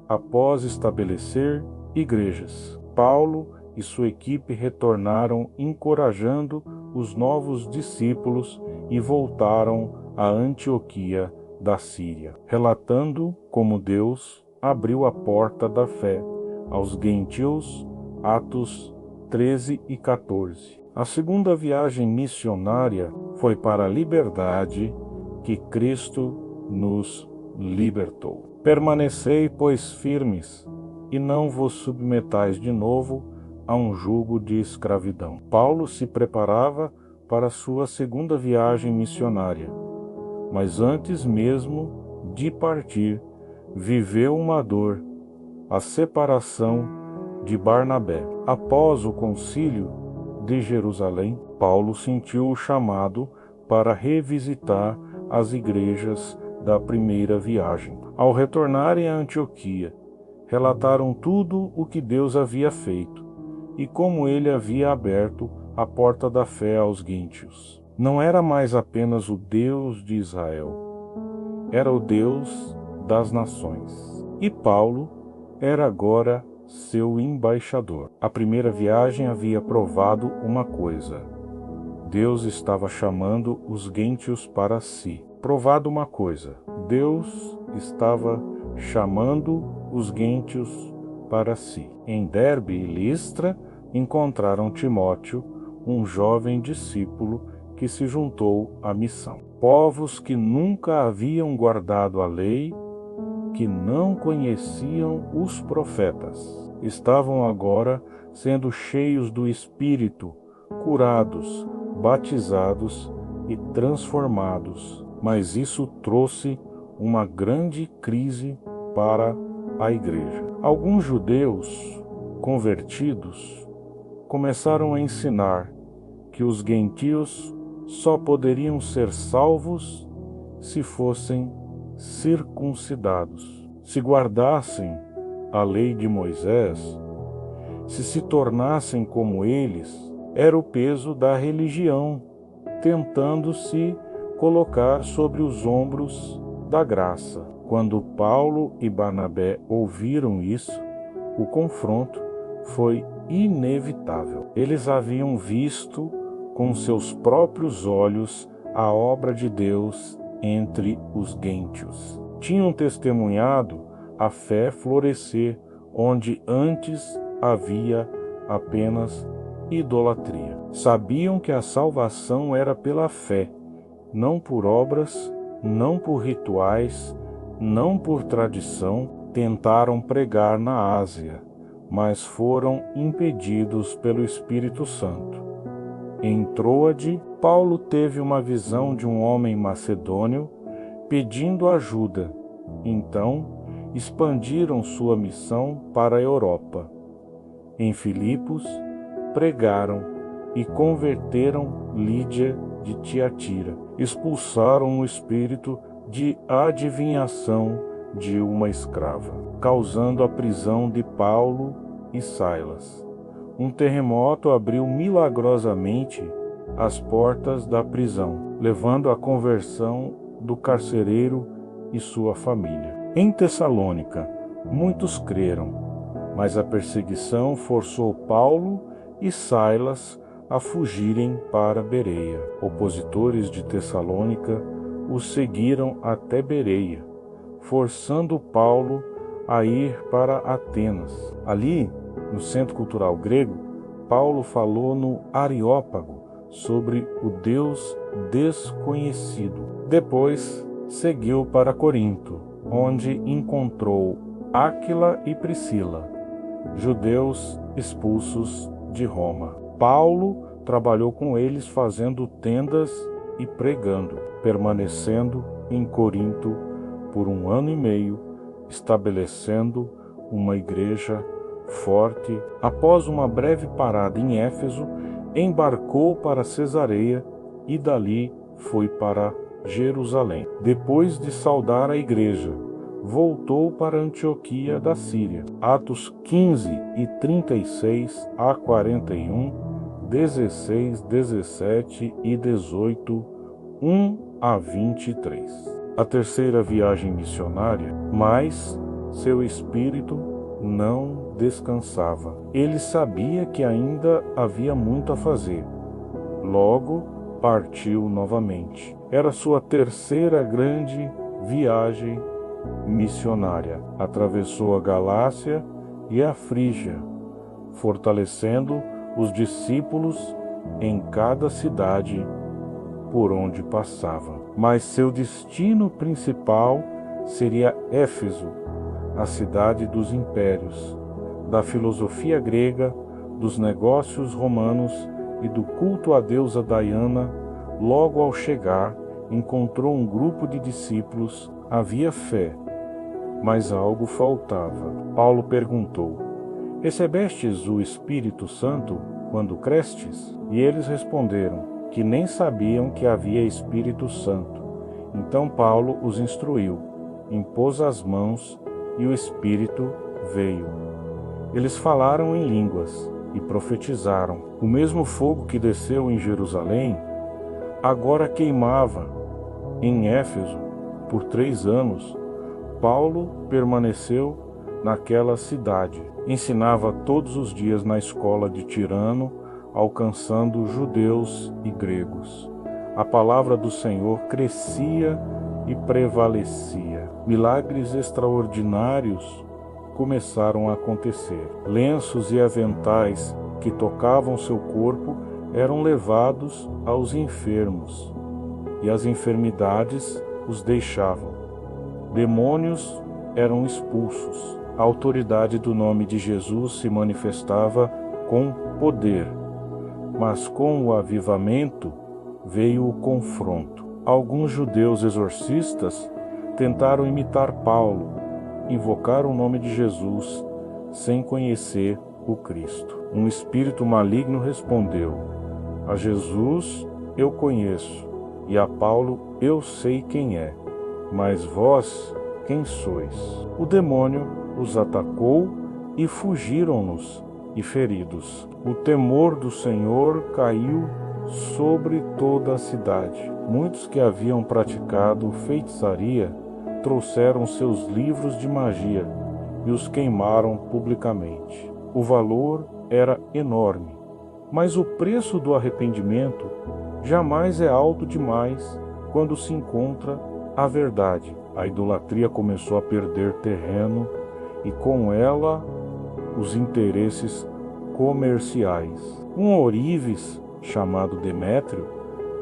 após estabelecer igrejas. Paulo e sua equipe retornaram encorajando os novos discípulos e voltaram a Antioquia da Síria, relatando como Deus abriu a porta da fé aos gentios. Atos 13 e 14. A segunda viagem missionária foi para a liberdade que Cristo nos libertou. Permanecei, pois, firmes, e não vos submetais de novo a um jugo de escravidão. Paulo se preparava para sua segunda viagem missionária, mas antes mesmo de partir, viveu uma dor, a separação de Barnabé. Após o concílio de Jerusalém, Paulo sentiu o chamado para revisitar as igrejas da primeira viagem. Ao retornarem a Antioquia, relataram tudo o que Deus havia feito e como ele havia aberto a porta da fé aos gentios. Não era mais apenas o Deus de Israel, era o Deus das nações. E Paulo era agora seu embaixador. A primeira viagem havia provado uma coisa: Deus estava chamando os gentios para si. Provado uma coisa: Deus estava chamando os gentios para si. Em Derbe e Listra encontraram Timóteo, um jovem discípulo que se juntou à missão. Povos que nunca haviam guardado a lei, que não conheciam os profetas, estavam agora sendo cheios do Espírito, curados, batizados e transformados. Mas isso trouxe uma grande crise para a igreja. Alguns judeus convertidos começaram a ensinar que os gentios só poderiam ser salvos se fossem circuncidados, se guardassem a lei de Moisés, se tornassem como eles. Era o peso da religião tentando se colocar sobre os ombros da graça. Quando Paulo e Barnabé ouviram isso, o confronto foi inevitável. Eles haviam visto com seus próprios olhos a obra de Deus entre os gentios. Tinham testemunhado a fé florescer onde antes havia apenas idolatria. Sabiam que a salvação era pela fé, não por obras, não por rituais, não por tradição. Tentaram pregar na Ásia, mas foram impedidos pelo Espírito Santo. Em Troade, Paulo teve uma visão de um homem macedônio pedindo ajuda. Então, expandiram sua missão para a Europa. Em Filipos, pregaram e converteram Lídia de Tiatira. Expulsaram o espírito de adivinhação de uma escrava, causando a prisão de Paulo e Silas. Um terremoto abriu milagrosamente as portas da prisão, levando à conversão do carcereiro e sua família. Em Tessalônica, muitos creram, mas a perseguição forçou Paulo e Silas a fugirem para Bereia. Opositores de Tessalônica os seguiram até Bereia, forçando Paulo a ir para Atenas. Ali, no Centro Cultural Grego, Paulo falou no Areópago sobre o Deus desconhecido. Depois, seguiu para Corinto, onde encontrou Áquila e Priscila, judeus expulsos de Roma. Paulo trabalhou com eles fazendo tendas e pregando, permanecendo em Corinto por 1 ano e meio, estabelecendo uma igreja forte. Após uma breve parada em Éfeso, embarcou para Cesareia e dali foi para Jerusalém. Depois de saudar a igreja, voltou para Antioquia da Síria. Atos 15 e 36 a 41, 16, 17 e 18, 1 a 23. A terceira viagem missionária, mas seu espírito não descansava. Ele sabia que ainda havia muito a fazer. Logo, partiu novamente. Era sua terceira grande viagem missionária. Atravessou a Galácia e a Frígia, fortalecendo os discípulos em cada cidade por onde passava. Mas seu destino principal seria Éfeso, a cidade dos impérios, da filosofia grega, dos negócios romanos e do culto à deusa Diana. Logo ao chegar, encontrou um grupo de discípulos. Havia fé, mas algo faltava. Paulo perguntou: recebestes o Espírito Santo quando crestes? E eles responderam: que nem sabiam que havia Espírito Santo. Então Paulo os instruiu, impôs as mãos e o Espírito veio. Eles falaram em línguas e profetizaram. O mesmo fogo que desceu em Jerusalém agora queimava em Éfeso por 3 anos. Paulo permaneceu naquela cidade. Ensinava todos os dias na escola de Tirano, alcançando judeus e gregos. A palavra do Senhor crescia e prevalecia. Milagres extraordinários começaram a acontecer. Lenços e aventais que tocavam seu corpo eram levados aos enfermos, e as enfermidades os deixavam. Demônios eram expulsos. A autoridade do nome de Jesus se manifestava com poder, mas com o avivamento veio o confronto. Alguns judeus exorcistas tentaram imitar Paulo, invocar o nome de Jesus sem conhecer o Cristo. Um espírito maligno respondeu: a Jesus eu conheço, e a Paulo eu sei quem é, mas vós quem sois? O demônio os atacou e fugiram-nos e feridos. O temor do Senhor caiu sobre toda a cidade. Muitos que haviam praticado feitiçaria trouxeram seus livros de magia e os queimaram publicamente. O valor era enorme, mas o preço do arrependimento jamais é alto demais quando se encontra a verdade. A idolatria começou a perder terreno e com ela os interesses comerciais. Um ourives chamado Demétrio,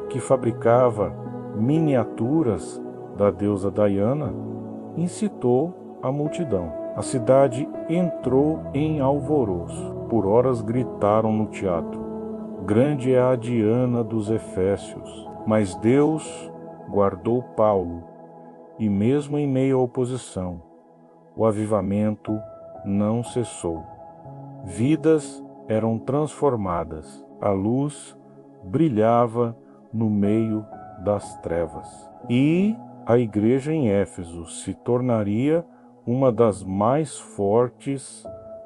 que fabricava miniaturas da deusa Diana, incitou a multidão. A cidade entrou em alvoroço. Por horas gritaram no teatro: grande é a Diana dos Efésios. Mas Deus guardou Paulo, e mesmo em meio à oposição, o avivamento não cessou. Vidas eram transformadas, a luz brilhava no meio das trevas. E a igreja em Éfeso se tornaria uma das mais fortes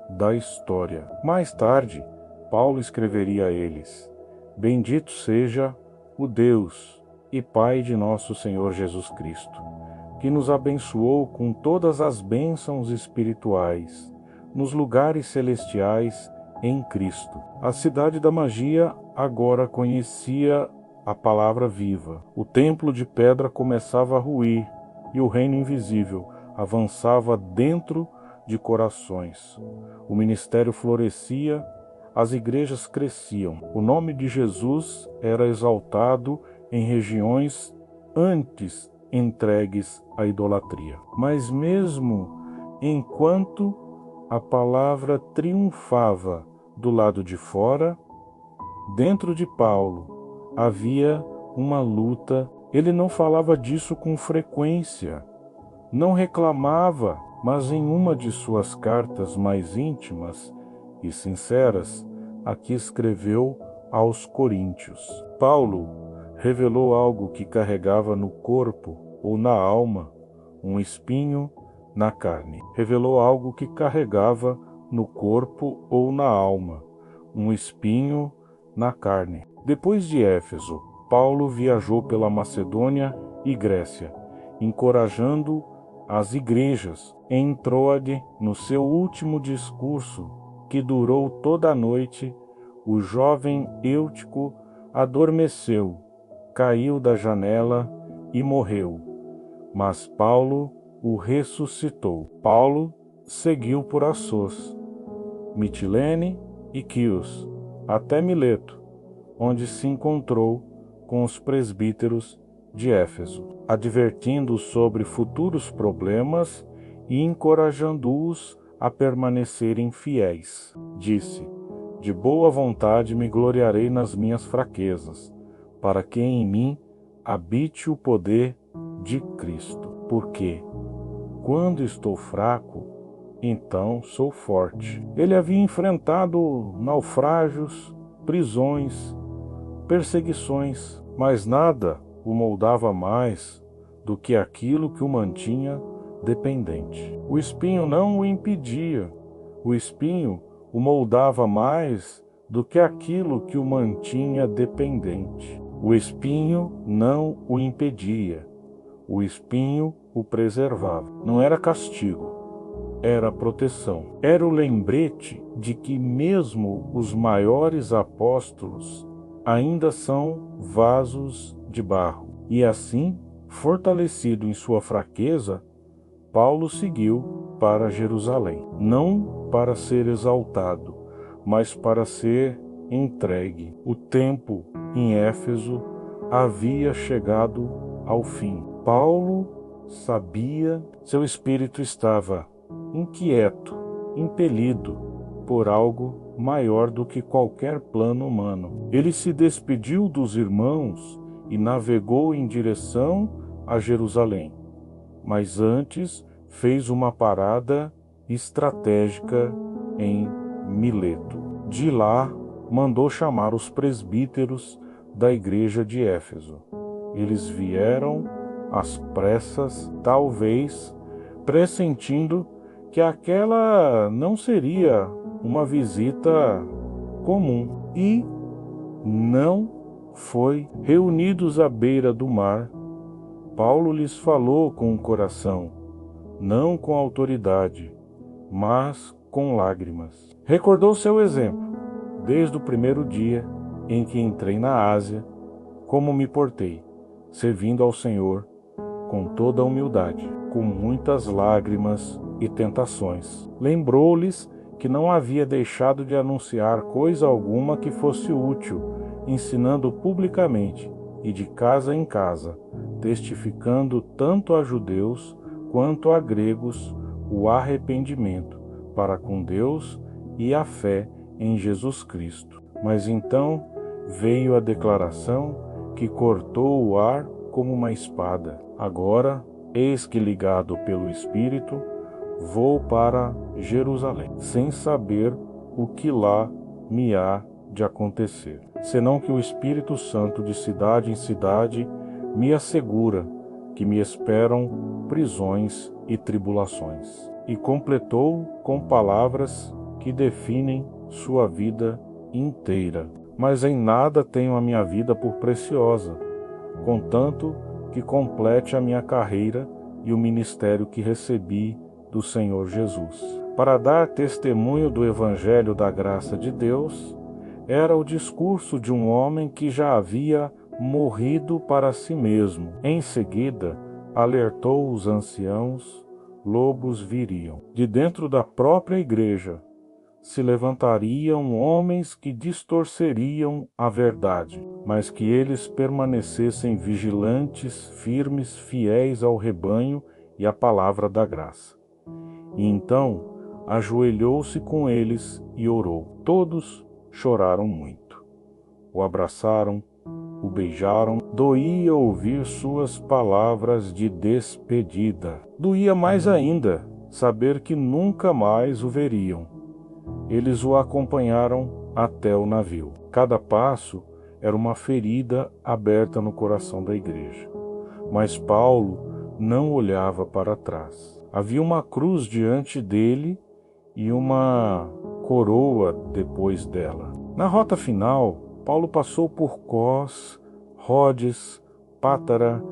da história. Mais tarde, Paulo escreveria a eles: bendito seja o Deus e Pai de nosso Senhor Jesus Cristo, que nos abençoou com todas as bênçãos espirituais nos lugares celestiais em Cristo. A cidade da magia agora conhecia a palavra viva. O templo de pedra começava a ruir e o reino invisível avançava dentro de corações. O ministério florescia, as igrejas cresciam. O nome de Jesus era exaltado em regiões antes entregues à idolatria. Mas mesmo enquanto a palavra triunfava do lado de fora, dentro de Paulo havia uma luta. Ele não falava disso com frequência, não reclamava, mas em uma de suas cartas mais íntimas e sinceras, aqui escreveu aos Coríntios. Paulo revelou algo que carregava no corpo ou na alma, um espinho na carne. Revelou algo que carregava no corpo ou na alma, um espinho na carne. Depois de Éfeso, Paulo viajou pela Macedônia e Grécia, encorajando as igrejas. Em Troade, no seu último discurso, que durou toda a noite, o jovem Eutico adormeceu, caiu da janela e morreu. Mas Paulo o ressuscitou. Paulo seguiu por Assos, Mitilene e Quios, até Mileto, onde se encontrou com os presbíteros de Éfeso, advertindo-os sobre futuros problemas e encorajando-os a permanecerem fiéis. Disse: de boa vontade me gloriarei nas minhas fraquezas, para que em mim habite o poder de Cristo. Porque, quando estou fraco, então sou forte. Ele havia enfrentado naufrágios, prisões, perseguições, mas nada o moldava mais do que aquilo que o mantinha dependente. O espinho não o impedia, o espinho o moldava mais do que aquilo que o mantinha dependente. O espinho não o impedia, o espinho o preservava. Não era castigo, era proteção. Era o lembrete de que mesmo os maiores apóstolos ainda são vasos de barro. E assim, fortalecido em sua fraqueza, Paulo seguiu para Jerusalém, não para ser exaltado, mas para ser entregue. O tempo em Éfeso havia chegado ao fim. Paulo sabia, seu espírito estava inquieto, impelido por algo maior do que qualquer plano humano. Ele se despediu dos irmãos e navegou em direção a Jerusalém, mas antes fez uma parada estratégica em Mileto. De lá, mandou chamar os presbíteros da igreja de Éfeso. Eles vieram às pressas, talvez pressentindo que aquela não seria uma visita comum. E não foi. Reunidos à beira do mar, Paulo lhes falou com o coração, não com autoridade, mas com lágrimas. Recordou seu exemplo, desde o primeiro dia em que entrei na Ásia, como me portei, servindo ao Senhor com toda a humildade, com muitas lágrimas e tentações. Lembrou-lhes que não havia deixado de anunciar coisa alguma que fosse útil, ensinando publicamente e de casa em casa, testificando tanto a judeus quanto a gregos o arrependimento para com Deus e a fé em Jesus Cristo. Mas então veio a declaração que cortou o ar como uma espada. Agora, eis que, ligado pelo Espírito, vou para Jerusalém, sem saber o que lá me há de acontecer, senão que o Espírito Santo, de cidade em cidade, me assegura que me esperam prisões e tribulações. E completou com palavras que definem sua vida inteira. Mas em nada tenho a minha vida por preciosa, contanto que complete a minha carreira e o ministério que recebi do Senhor Jesus. Para dar testemunho do Evangelho da graça de Deus, era o discurso de um homem que já havia morrido para si mesmo. Em seguida, alertou os anciãos, lobos viriam. De dentro da própria igreja se levantariam homens que distorceriam a verdade, mas que eles permanecessem vigilantes, firmes, fiéis ao rebanho e à palavra da graça. E então ajoelhou-se com eles e orou. Todos choraram muito. O abraçaram, o beijaram. Doía ouvir suas palavras de despedida. Doía mais ainda saber que nunca mais o veriam. Eles o acompanharam até o navio. Cada passo era uma ferida aberta no coração da igreja. Mas Paulo não olhava para trás. Havia uma cruz diante dele e uma coroa depois dela. Na rota final, Paulo passou por Cós, Rhodes, Pátara,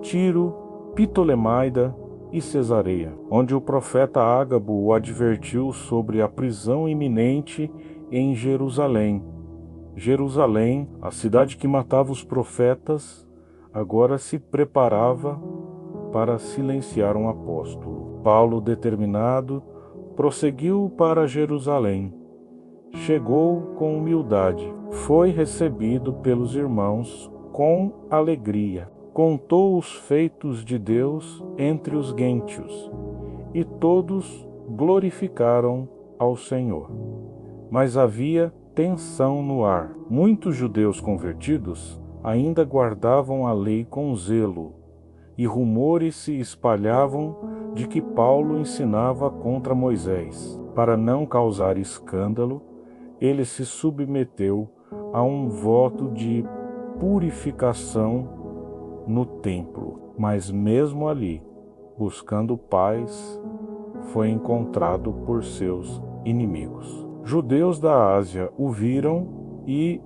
Tiro, Ptolemaida e Cesareia, onde o profeta Ágabo o advertiu sobre a prisão iminente em Jerusalém. Jerusalém, a cidade que matava os profetas, agora se preparava para silenciar um apóstolo. Paulo, determinado, prosseguiu para Jerusalém. Chegou com humildade, foi recebido pelos irmãos com alegria. Contou os feitos de Deus entre os gentios, e todos glorificaram ao Senhor. Mas havia tensão no ar. Muitos judeus convertidos ainda guardavam a lei com zelo, e rumores se espalhavam de que Paulo ensinava contra Moisés. Para não causar escândalo, ele se submeteu a um voto de purificação no templo, mas mesmo ali, buscando paz, foi encontrado por seus inimigos. Judeus da Ásia o viram e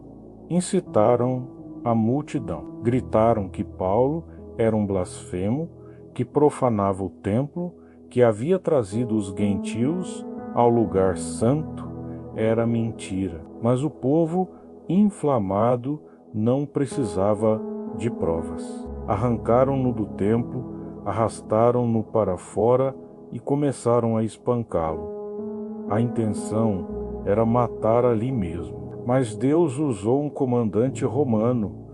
incitaram a multidão. Gritaram que Paulo era um blasfemo, que profanava o templo, que havia trazido os gentios ao lugar santo. Era mentira. Mas o povo, inflamado, não precisava de provas. Arrancaram-no do templo, arrastaram-no para fora e começaram a espancá-lo. A intenção era matar ali mesmo. Mas Deus usou um comandante romano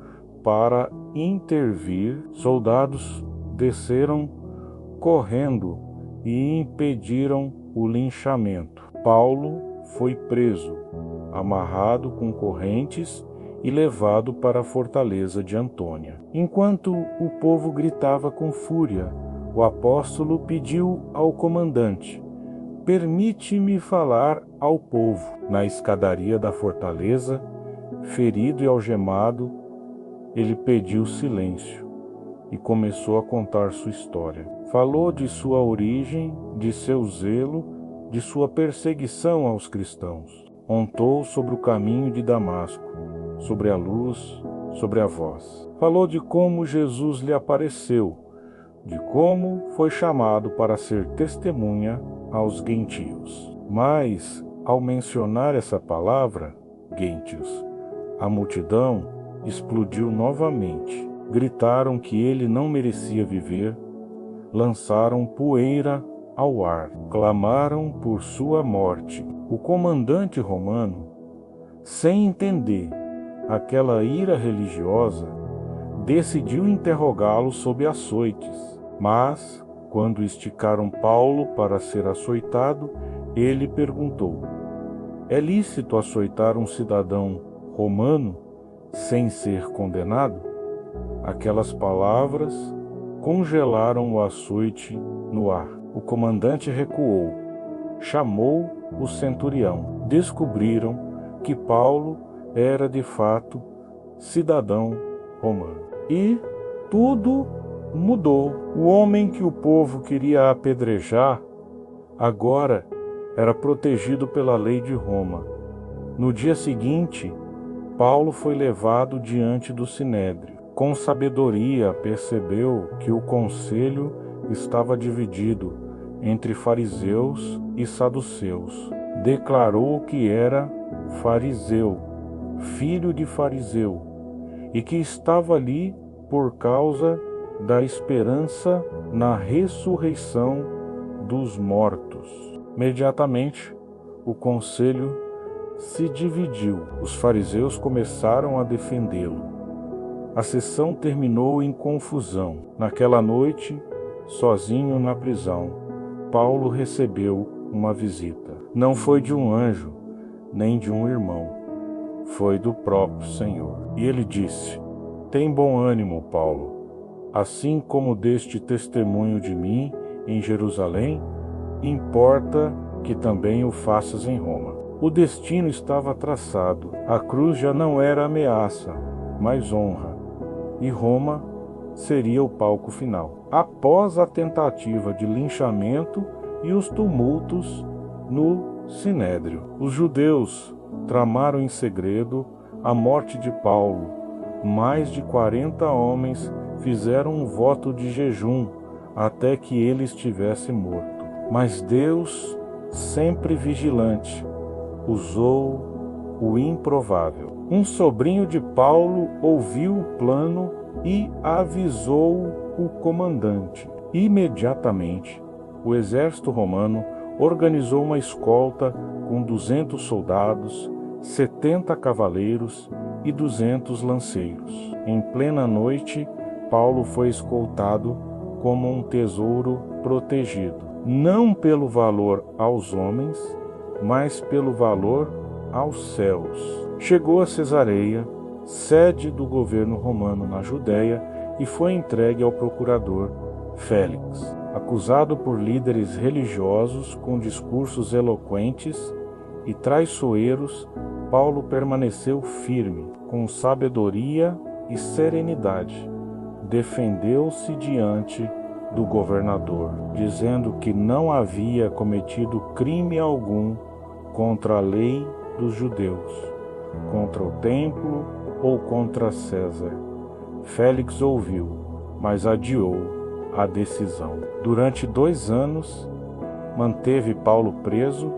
para intervir. Soldados desceram correndo e impediram o linchamento. Paulo foi preso, amarrado com correntes e levado para a fortaleza de Antônia. Enquanto o povo gritava com fúria, o apóstolo pediu ao comandante: permite-me falar ao povo. Na escadaria da fortaleza, ferido e algemado, ele pediu silêncio e começou a contar sua história. Falou de sua origem, de seu zelo, de sua perseguição aos cristãos. Contou sobre o caminho de Damasco, sobre a luz, sobre a voz. Falou de como Jesus lhe apareceu, de como foi chamado para ser testemunha aos gentios. Mas, ao mencionar essa palavra, gentios, a multidão explodiu novamente. Gritaram que ele não merecia viver, lançaram poeira ao ar, clamaram por sua morte. O comandante romano, sem entender aquela ira religiosa, decidiu interrogá-lo sob açoites. Mas, quando esticaram Paulo para ser açoitado, ele perguntou: é lícito açoitar um cidadão romano sem ser condenado? Aquelas palavras congelaram o açoite no ar. O comandante recuou, chamou o centurião. Descobriram que Paulo era de fato cidadão romano. E tudo mudou. O homem que o povo queria apedrejar agora era protegido pela lei de Roma. No dia seguinte, Paulo foi levado diante do sinédrio. Com sabedoria percebeu que o conselho estava dividido entre fariseus e saduceus. Declarou que era fariseu, filho de fariseu, e que estava ali por causa da esperança na ressurreição dos mortos. Imediatamente, o conselho se dividiu. Os fariseus começaram a defendê-lo. A sessão terminou em confusão. Naquela noite, sozinho na prisão, Paulo recebeu uma visita. Não foi de um anjo, nem de um irmão. Foi do próprio Senhor. E ele disse: tem bom ânimo, Paulo. Assim como deste testemunho de mim em Jerusalém, importa que também o faças em Roma. O destino estava traçado. A cruz já não era ameaça, mas honra. E Roma seria o palco final. Após a tentativa de linchamento e os tumultos no sinédrio, os judeus tramaram em segredo a morte de Paulo. Mais de 40 homens fizeram um voto de jejum até que ele estivesse morto. Mas Deus, sempre vigilante, usou o improvável. Um sobrinho de Paulo ouviu o plano e avisou o comandante. Imediatamente, o exército romano organizou uma escolta com 200 soldados, 70 cavaleiros e 200 lanceiros. Em plena noite, Paulo foi escoltado como um tesouro protegido, não pelo valor aos homens, mas pelo valor aos céus. Chegou a Cesareia, sede do governo romano na Judéia, e foi entregue ao procurador Félix. Acusado por líderes religiosos com discursos eloquentes e traiçoeiros, Paulo permaneceu firme. Com sabedoria e serenidade, defendeu-se diante do governador, dizendo que não havia cometido crime algum contra a lei dos judeus, contra o templo ou contra César. Félix ouviu, mas adiou a decisão. Durante 2 anos, manteve Paulo preso,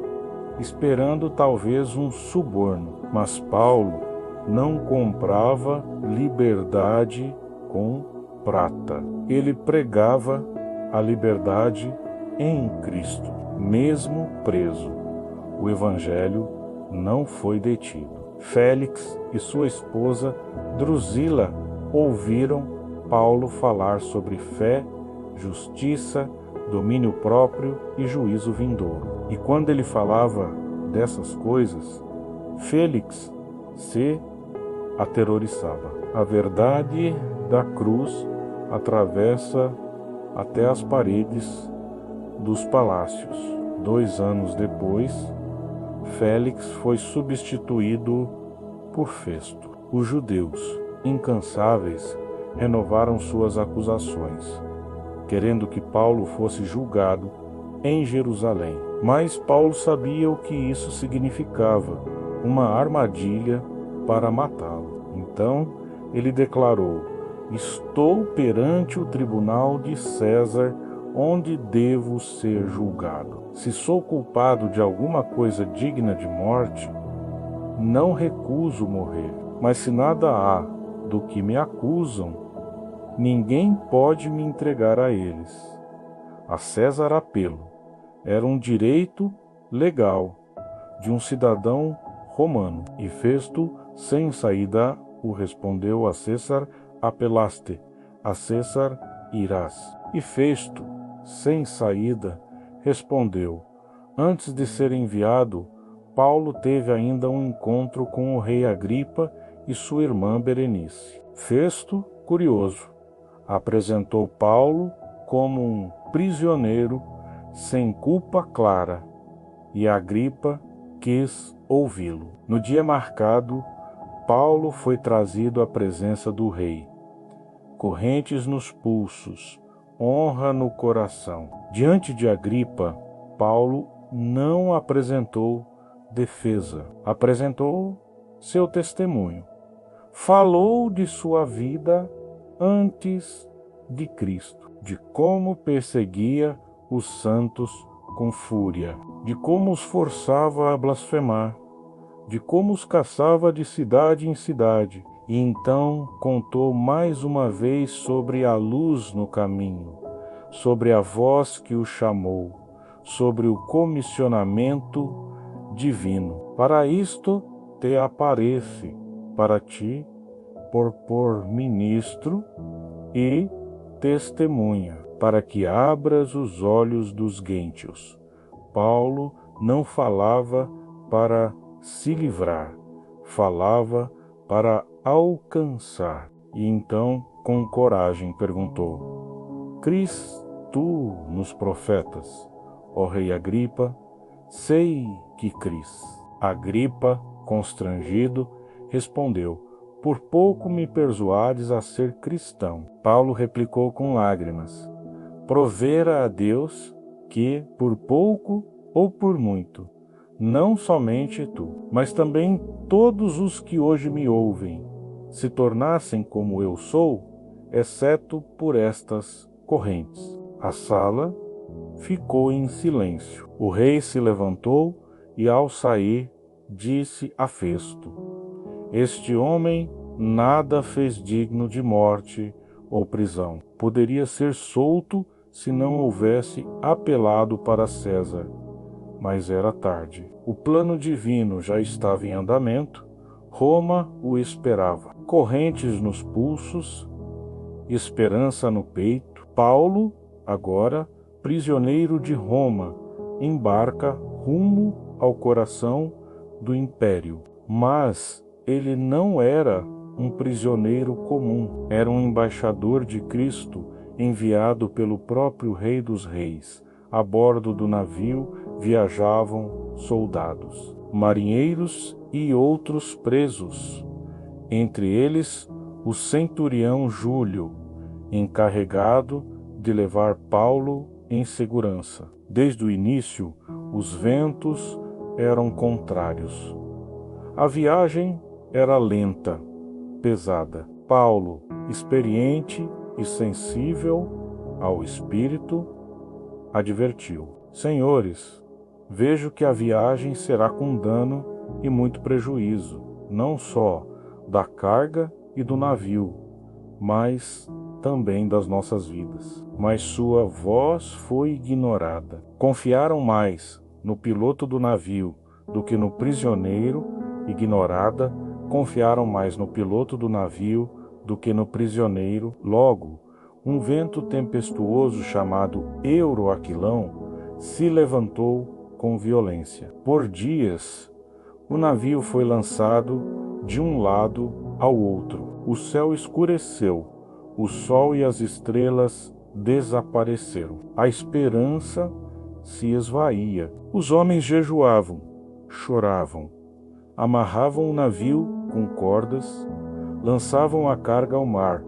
esperando talvez um suborno, mas Paulo não comprava liberdade com prata. Ele pregava a liberdade em Cristo, mesmo preso. O evangelho não foi detido. Félix e sua esposa Drusila ouviram Paulo falar sobre fé, justiça, domínio próprio e juízo vindouro. E quando ele falava dessas coisas, Félix se aterrorizava. A verdade da cruz atravessa até as paredes dos palácios. 2 anos depois, Félix foi substituído por Festo. Os judeus, incansáveis, renovaram suas acusações, querendo que Paulo fosse julgado em Jerusalém. Mas Paulo sabia o que isso significava, uma armadilha para matá-lo. Então ele declarou: estou perante o tribunal de César, onde devo ser julgado. Se sou culpado de alguma coisa digna de morte, não recuso morrer. Mas se nada há do que me acusam, ninguém pode me entregar a eles. A César apelo. Era um direito legal de um cidadão romano. E Festo, sem saída, o respondeu: a César apelaste, a César irás. E Festo, sem saída, respondeu: antes de ser enviado, Paulo teve ainda um encontro com o rei Agripa e sua irmã Berenice. Festo, curioso, apresentou Paulo como um prisioneiro sem culpa clara, e Agripa quis ouvi-lo. No dia marcado, Paulo foi trazido à presença do rei. Correntes nos pulsos, honra no coração. Diante de Agripa, Paulo não apresentou defesa, apresentou seu testemunho. Falou de sua vida antes de Cristo, de como perseguia os santos com fúria, de como os forçava a blasfemar, de como os caçava de cidade em cidade. E então contou mais uma vez sobre a luz no caminho, sobre a voz que o chamou, sobre o comissionamento divino. Para isto te aparece para ti por ministro e testemunha, para que abras os olhos dos gentios. Paulo não falava para se livrar, falava para alcançar. E então, com coragem, perguntou: crês tu nos profetas, ó rei Agripa? Sei que crês. Agripa, constrangido, respondeu: por pouco me persuades a ser cristão. Paulo replicou com lágrimas: provera a Deus que, por pouco ou por muito, não somente tu, mas também todos os que hoje me ouvem, se tornassem como eu sou, exceto por estas correntes. A sala ficou em silêncio. O rei se levantou e, ao sair, disse a Festo: este homem nada fez digno de morte ou prisão. Poderia ser solto se não houvesse apelado para César. Mas era tarde. O plano divino já estava em andamento. Roma o esperava. Correntes nos pulsos, esperança no peito. Paulo, agora prisioneiro de Roma, embarca rumo ao coração do império. Mas ele não era um prisioneiro comum. Era um embaixador de Cristo, enviado pelo próprio Rei dos Reis. A bordo do navio viajavam soldados, marinheiros e outros presos, entre eles o centurião Júlio, encarregado de levar Paulo em segurança. Desde o início, os ventos eram contrários. A viagem era lenta, pesada. Paulo, experiente e sensível ao Espírito, advertiu: Senhores, vejo que a viagem será com dano e muito prejuízo, não só da carga e do navio, mas também das nossas vidas. Mas sua voz foi ignorada. Confiaram mais no piloto do navio do que no prisioneiro. Ignorada, confiaram mais no piloto do navio do que no prisioneiro. Logo, um vento tempestuoso chamado Euroaquilão se levantou com violência. Por dias, o navio foi lançado de um lado ao outro. O céu escureceu, o sol e as estrelas desapareceram. A esperança se esvaía. Os homens jejuavam, choravam, amarravam o navio com cordas, lançavam a carga ao mar,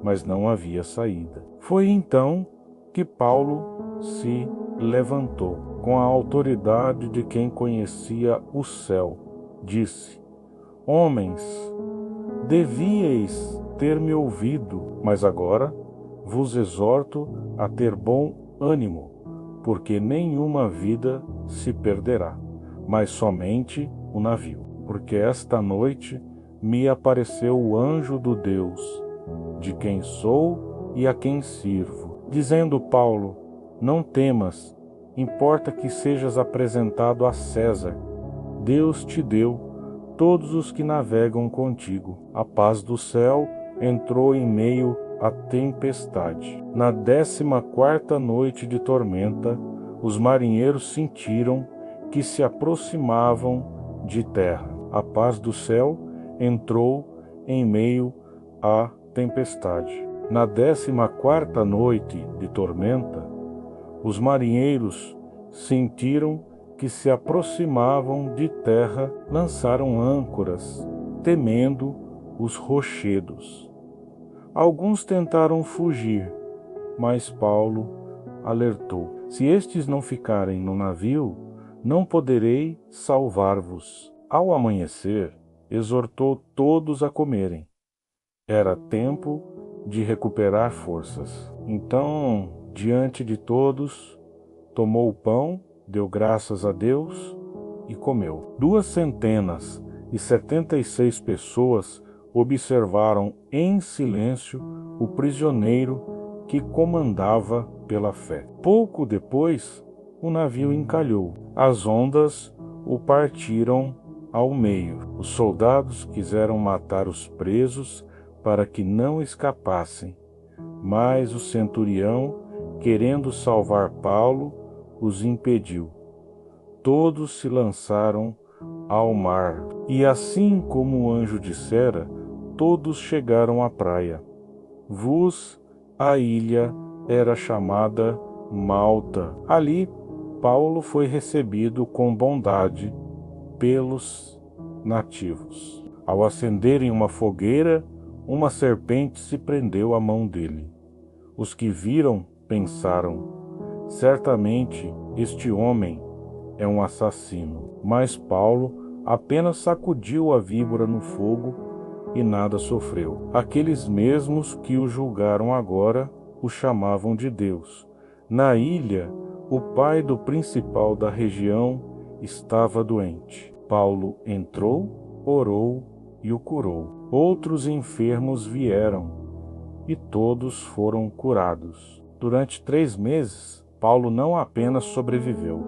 mas não havia saída. Foi então que Paulo se levantou, com a autoridade de quem conhecia o céu. Disse: Homens, devíeis ter me ouvido, mas agora vos exorto a ter bom ânimo, porque nenhuma vida se perderá, mas somente o navio. Porque esta noite me apareceu o anjo do Deus, de quem sou e a quem sirvo, dizendo: Paulo, não temas, importa que sejas apresentado a César. Deus te deu todos os que navegam contigo. A paz do céu entrou em meio à tempestade. Na 14ª noite de tormenta, os marinheiros sentiram que se aproximavam de terra. A paz do céu entrou em meio à tempestade. Na 14ª noite de tormenta, os marinheiros sentiram que se aproximavam de terra, lançaram âncoras, temendo os rochedos. Alguns tentaram fugir, mas Paulo alertou: Se estes não ficarem no navio, não poderei salvar-vos. Ao amanhecer, exortou todos a comerem. Era tempo de recuperar forças. Então, diante de todos, tomou o pão, deu graças a Deus e comeu. 276 pessoas observaram em silêncio o prisioneiro que comandava pela fé. Pouco depois, o navio encalhou. As ondas o partiram ao meio. Os soldados quiseram matar os presos para que não escapassem, mas o centurião, querendo salvar Paulo, os impediu. Todos se lançaram ao mar, e assim como o anjo dissera, todos chegaram à praia. A ilha era chamada Malta. Ali, Paulo foi recebido com bondade pelos nativos. Ao acenderem uma fogueira, uma serpente se prendeu à mão dele. Os que viram pensaram: certamente este homem é um assassino. Mas Paulo apenas sacudiu a víbora no fogo e nada sofreu. Aqueles mesmos que o julgaram agora o chamavam de Deus. Na ilha, o pai do principal da região estava doente. Paulo entrou, orou e o curou. Outros enfermos vieram e todos foram curados. Durante 3 meses, Paulo não apenas sobreviveu.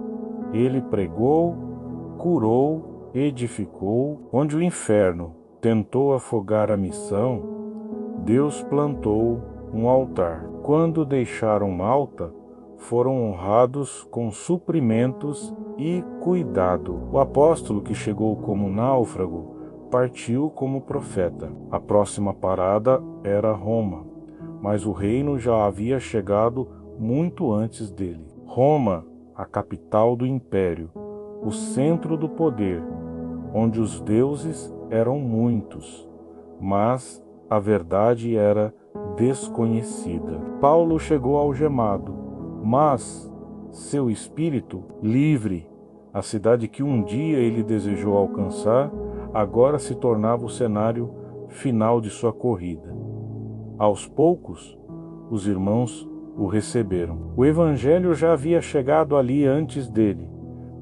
Ele pregou, curou, edificou. Onde o inferno tentou afogar a missão, Deus plantou um altar. Quando deixaram Malta, foram honrados com suprimentos e cuidado. O apóstolo, que chegou como náufrago, partiu como profeta. A próxima parada era Roma, mas o reino já havia chegado muito antes dele. Roma, a capital do império, o centro do poder, onde os deuses eram muitos, mas a verdade era desconhecida. Paulo chegou algemado, mas seu espírito livre, a cidade que um dia ele desejou alcançar, agora se tornava o cenário final de sua corrida. Aos poucos, os irmãos o receberam. O evangelho já havia chegado ali antes dele,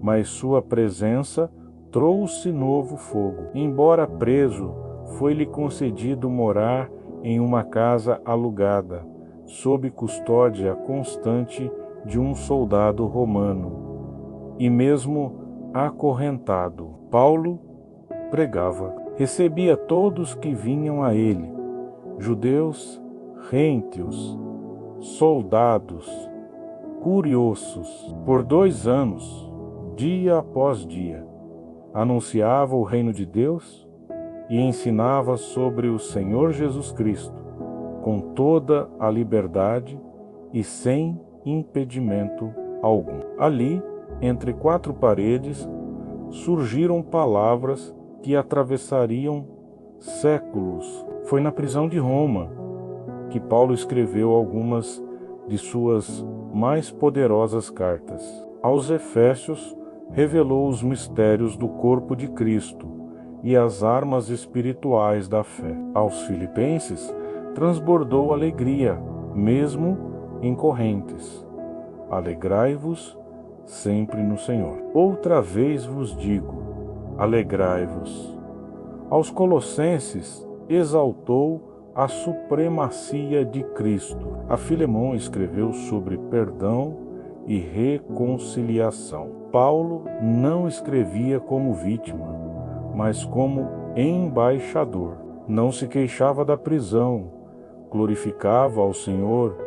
mas sua presença trouxe novo fogo. Embora preso, foi-lhe concedido morar em uma casa alugada, sob custódia constante de um soldado romano, e mesmo acorrentado. Paulo pregava, recebia todos que vinham a ele, judeus, gentios, soldados, curiosos. Por 2 anos, dia após dia, anunciava o reino de Deus e ensinava sobre o Senhor Jesus Cristo, com toda a liberdade e sem impedimento algum. Ali, entre 4 paredes, surgiram palavras que atravessariam séculos. Foi na prisão de Roma que Paulo escreveu algumas de suas mais poderosas cartas. Aos Efésios, revelou os mistérios do corpo de Cristo e as armas espirituais da fé. Aos Filipenses, transbordou alegria, mesmo em correntes. Alegrai-vos sempre no Senhor. Outra vez vos digo, alegrai-vos. Aos Colossenses, exaltou a supremacia de Cristo. A Filemão escreveu sobre perdão e reconciliação. Paulo não escrevia como vítima, mas como embaixador. Não se queixava da prisão, glorificava ao Senhor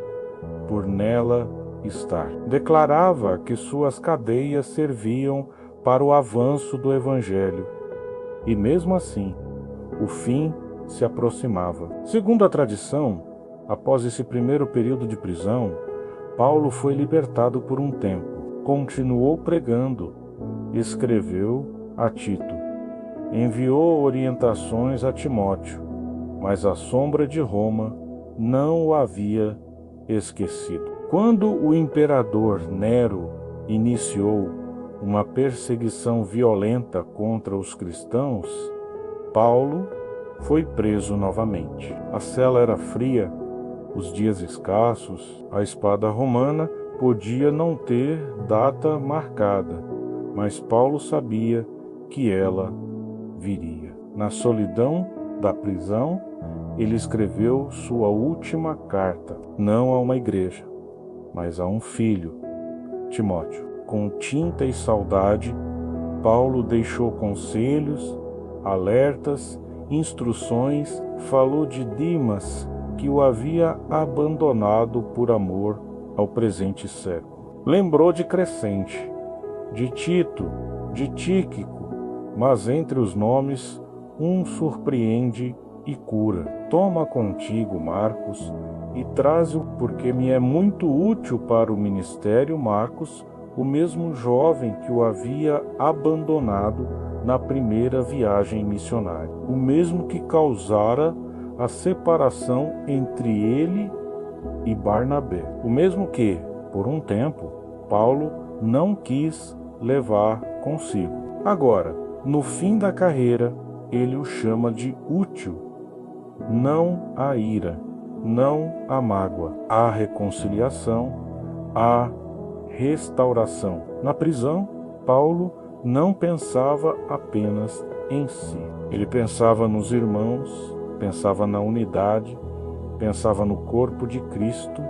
por nela estar. Declarava que suas cadeias serviam para o avanço do Evangelho, e mesmo assim, o fim se aproximava. Segundo a tradição, após esse primeiro período de prisão, Paulo foi libertado por um tempo. Continuou pregando, escreveu a Tito, enviou orientações a Timóteo, mas a sombra de Roma não o havia esquecido. Quando o imperador Nero iniciou uma perseguição violenta contra os cristãos, Paulo foi preso novamente. A cela era fria, os dias escassos, a espada romana podia não ter data marcada, mas Paulo sabia que ela viria. Na solidão da prisão, ele escreveu sua última carta, não a uma igreja, mas a um filho, Timóteo. Com tinta e saudade, Paulo deixou conselhos, alertas, instruções, falou de Dimas, que o havia abandonado por amor ao presente século. Lembrou de Crescente, de Tito, de Tíquico, mas entre os nomes, um surpreende e cura. Toma contigo Marcos e traze-o, porque me é muito útil para o ministério. Marcos, o mesmo jovem que o havia abandonado na primeira viagem missionária, o mesmo que causara a separação entre ele e Barnabé, o mesmo que, por um tempo, Paulo não quis levar consigo. Agora, no fim da carreira, ele o chama de útil. Não há ira, não há mágoa, há reconciliação, há restauração. Na prisão, Paulo não pensava apenas em si. Ele pensava nos irmãos, pensava na unidade, pensava no corpo de Cristo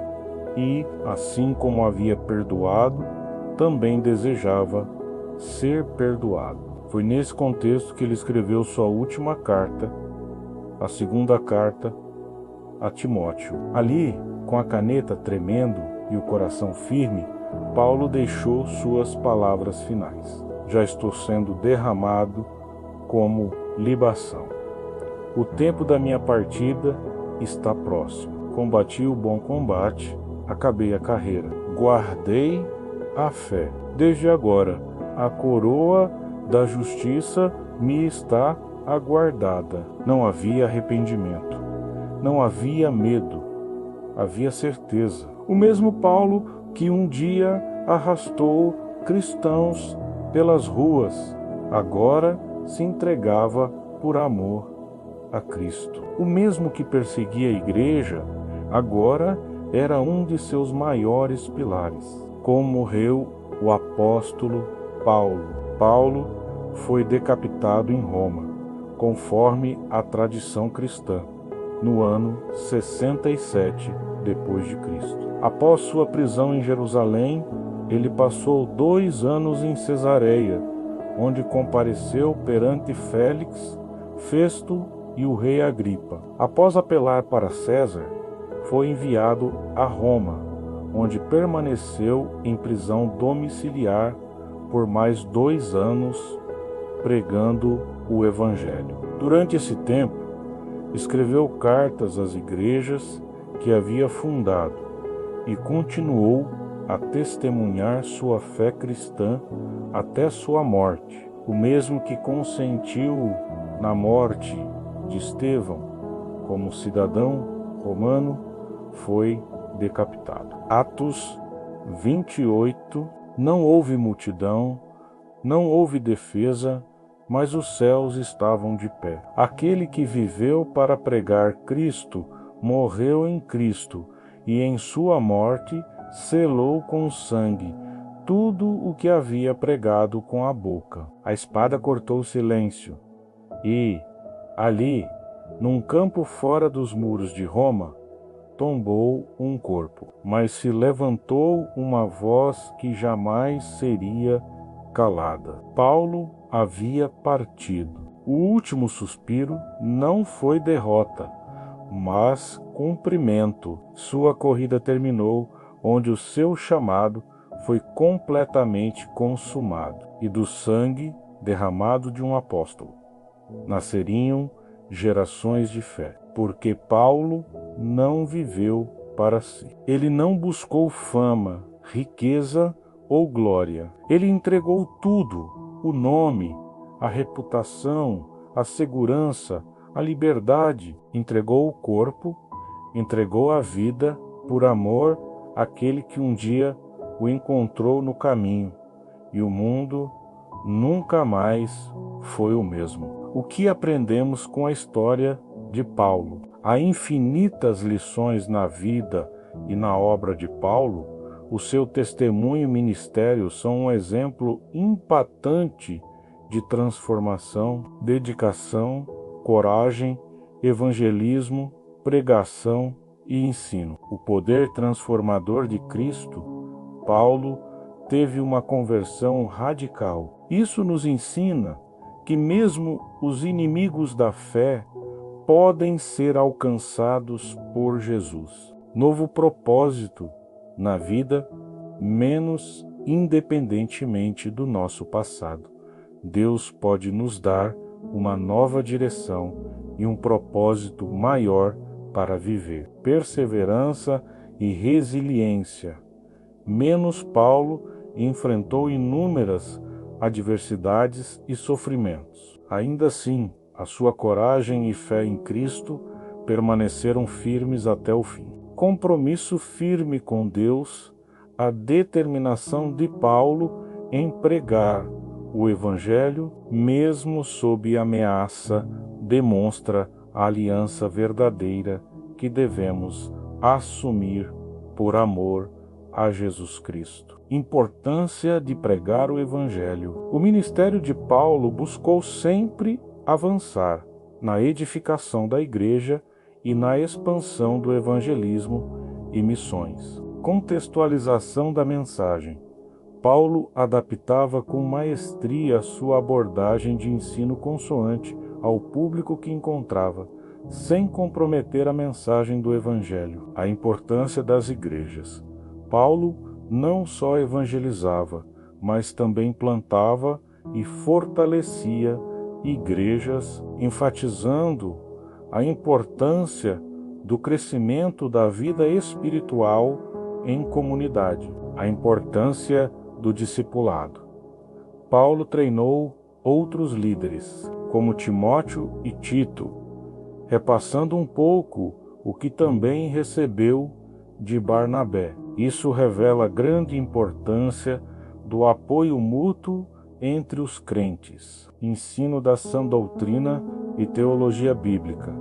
e, assim como havia perdoado, também desejava ser perdoado. Foi nesse contexto que ele escreveu sua última carta, a segunda carta a Timóteo. Ali, com a caneta tremendo e o coração firme, Paulo deixou suas palavras finais. Já estou sendo derramado como libação. O tempo da minha partida está próximo. Combati o bom combate, acabei a carreira, guardei a fé. Desde agora, a coroa da justiça me está aguardada. Não havia arrependimento. não havia medo, havia certeza. O mesmo Paulo que um dia arrastou cristãos pelas ruas, agora se entregava por amor a Cristo. O mesmo que perseguia a igreja, agora era um de seus maiores pilares. Como morreu o apóstolo Paulo? Paulo foi decapitado em Roma, conforme a tradição cristã, no ano 67 depois de Cristo. Após sua prisão em Jerusalém, ele passou 2 anos em Cesareia, onde compareceu perante Félix, Festo e o rei Agripa. Após apelar para César, foi enviado a Roma, onde permaneceu em prisão domiciliar por mais 2 anos, pregando o Evangelho. Durante esse tempo, escreveu cartas às igrejas que havia fundado e continuou a testemunhar sua fé cristã até sua morte. O mesmo que consentiu na morte de Estevão, como cidadão romano, foi decapitado. Atos 28. Não houve multidão, não houve defesa, mas os céus estavam de pé. Aquele que viveu para pregar Cristo, morreu em Cristo, e em sua morte selou com sangue tudo o que havia pregado com a boca. A espada cortou o silêncio, e ali, num campo fora dos muros de Roma, tombou um corpo, mas se levantou uma voz que jamais seria calada. Paulo havia partido. O último suspiro não foi derrota, mas cumprimento. Sua corrida terminou, onde o seu chamado foi completamente consumado, e do sangue derramado de um apóstolo nasceriam gerações de fé, porque Paulo não viveu para si. Ele não buscou fama, riqueza ou glória. Ele entregou tudo: o nome, a reputação, a segurança, a liberdade. Entregou o corpo, entregou a vida por amor àquele que um dia o encontrou no caminho, e o mundo nunca mais foi o mesmo. O que aprendemos com a história de Paulo? Há infinitas lições na vida e na obra de Paulo. O seu testemunho e ministério são um exemplo impactante de transformação, dedicação, coragem, evangelismo, pregação e ensino. O poder transformador de Cristo. Paulo teve uma conversão radical. Isso nos ensina que mesmo os inimigos da fé podem ser alcançados por Jesus. Novo propósito na vida, menos independentemente do nosso passado. Deus pode nos dar uma nova direção e um propósito maior para viver. Perseverança e resiliência. Menos Paulo enfrentou inúmeras adversidades e sofrimentos. Ainda assim, a sua coragem e fé em Cristo permaneceram firmes até o fim. Compromisso firme com Deus, a determinação de Paulo em pregar o Evangelho, mesmo sob ameaça, demonstra a aliança verdadeira que devemos assumir por amor a Jesus Cristo. Importância de pregar o Evangelho. O ministério de Paulo buscou sempre avançar na edificação da igreja e na expansão do evangelismo e missões. Contextualização da mensagem. Paulo adaptava com maestria sua abordagem de ensino consoante ao público que encontrava, sem comprometer a mensagem do Evangelho. A importância das igrejas. Paulo não só evangelizava, mas também plantava e fortalecia igrejas, enfatizando a importância do crescimento da vida espiritual em comunidade, a importância do discipulado. Paulo treinou outros líderes, como Timóteo e Tito, repassando um pouco o que também recebeu de Barnabé. Isso revela grande importância do apoio mútuo entre os crentes, ensino da sã doutrina e teologia bíblica.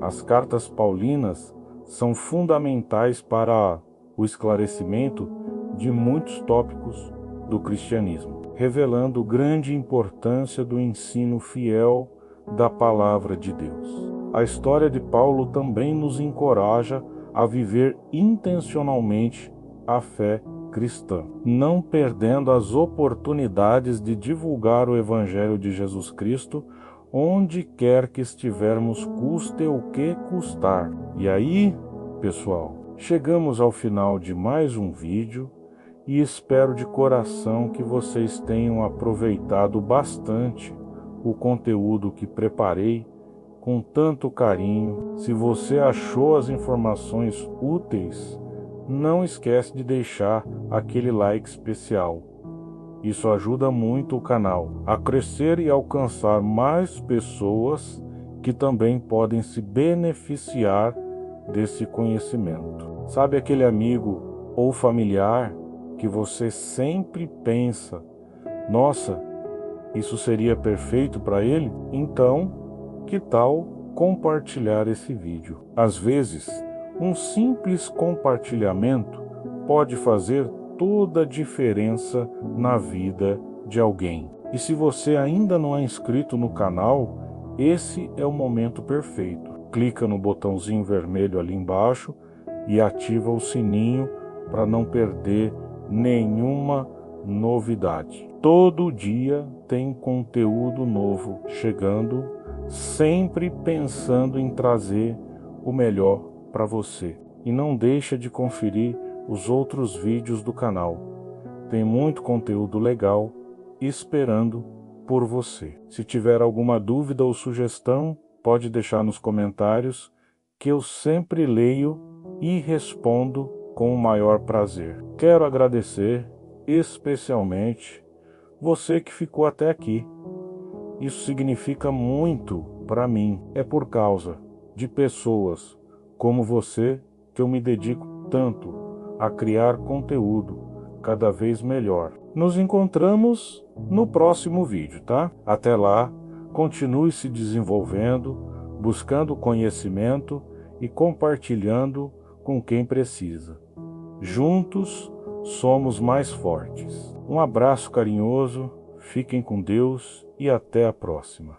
As cartas paulinas são fundamentais para o esclarecimento de muitos tópicos do cristianismo, revelando grande importância do ensino fiel da palavra de Deus. A história de Paulo também nos encoraja a viver intencionalmente a fé cristã, não perdendo as oportunidades de divulgar o Evangelho de Jesus Cristo onde quer que estivermos, custe o que custar. E aí, pessoal, chegamos ao final de mais um vídeo e espero de coração que vocês tenham aproveitado bastante o conteúdo que preparei com tanto carinho. Se você achou as informações úteis, não esquece de deixar aquele like especial. Isso ajuda muito o canal a crescer e alcançar mais pessoas que também podem se beneficiar desse conhecimento. Sabe aquele amigo ou familiar que você sempre pensa, nossa, isso seria perfeito para ele? Então, que tal compartilhar esse vídeo? Às vezes, um simples compartilhamento pode fazer toda a diferença na vida de alguém. E se você ainda não é inscrito no canal, esse é o momento perfeito. Clica no botãozinho vermelho ali embaixo e ativa o sininho para não perder nenhuma novidade. Todo dia tem conteúdo novo chegando, sempre pensando em trazer o melhor para você. E não deixa de conferir os outros vídeos do canal. Tem muito conteúdo legal esperando por você. Se tiver alguma dúvida ou sugestão, pode deixar nos comentários que eu sempre leio e respondo com o maior prazer. Quero agradecer especialmente você que ficou até aqui. Isso significa muito para mim. É por causa de pessoas como você que eu me dedico tanto a criar conteúdo cada vez melhor. Nos encontramos no próximo vídeo, tá? Até lá, continue se desenvolvendo, buscando conhecimento e compartilhando com quem precisa. Juntos somos mais fortes. Um abraço carinhoso, fiquem com Deus e até a próxima.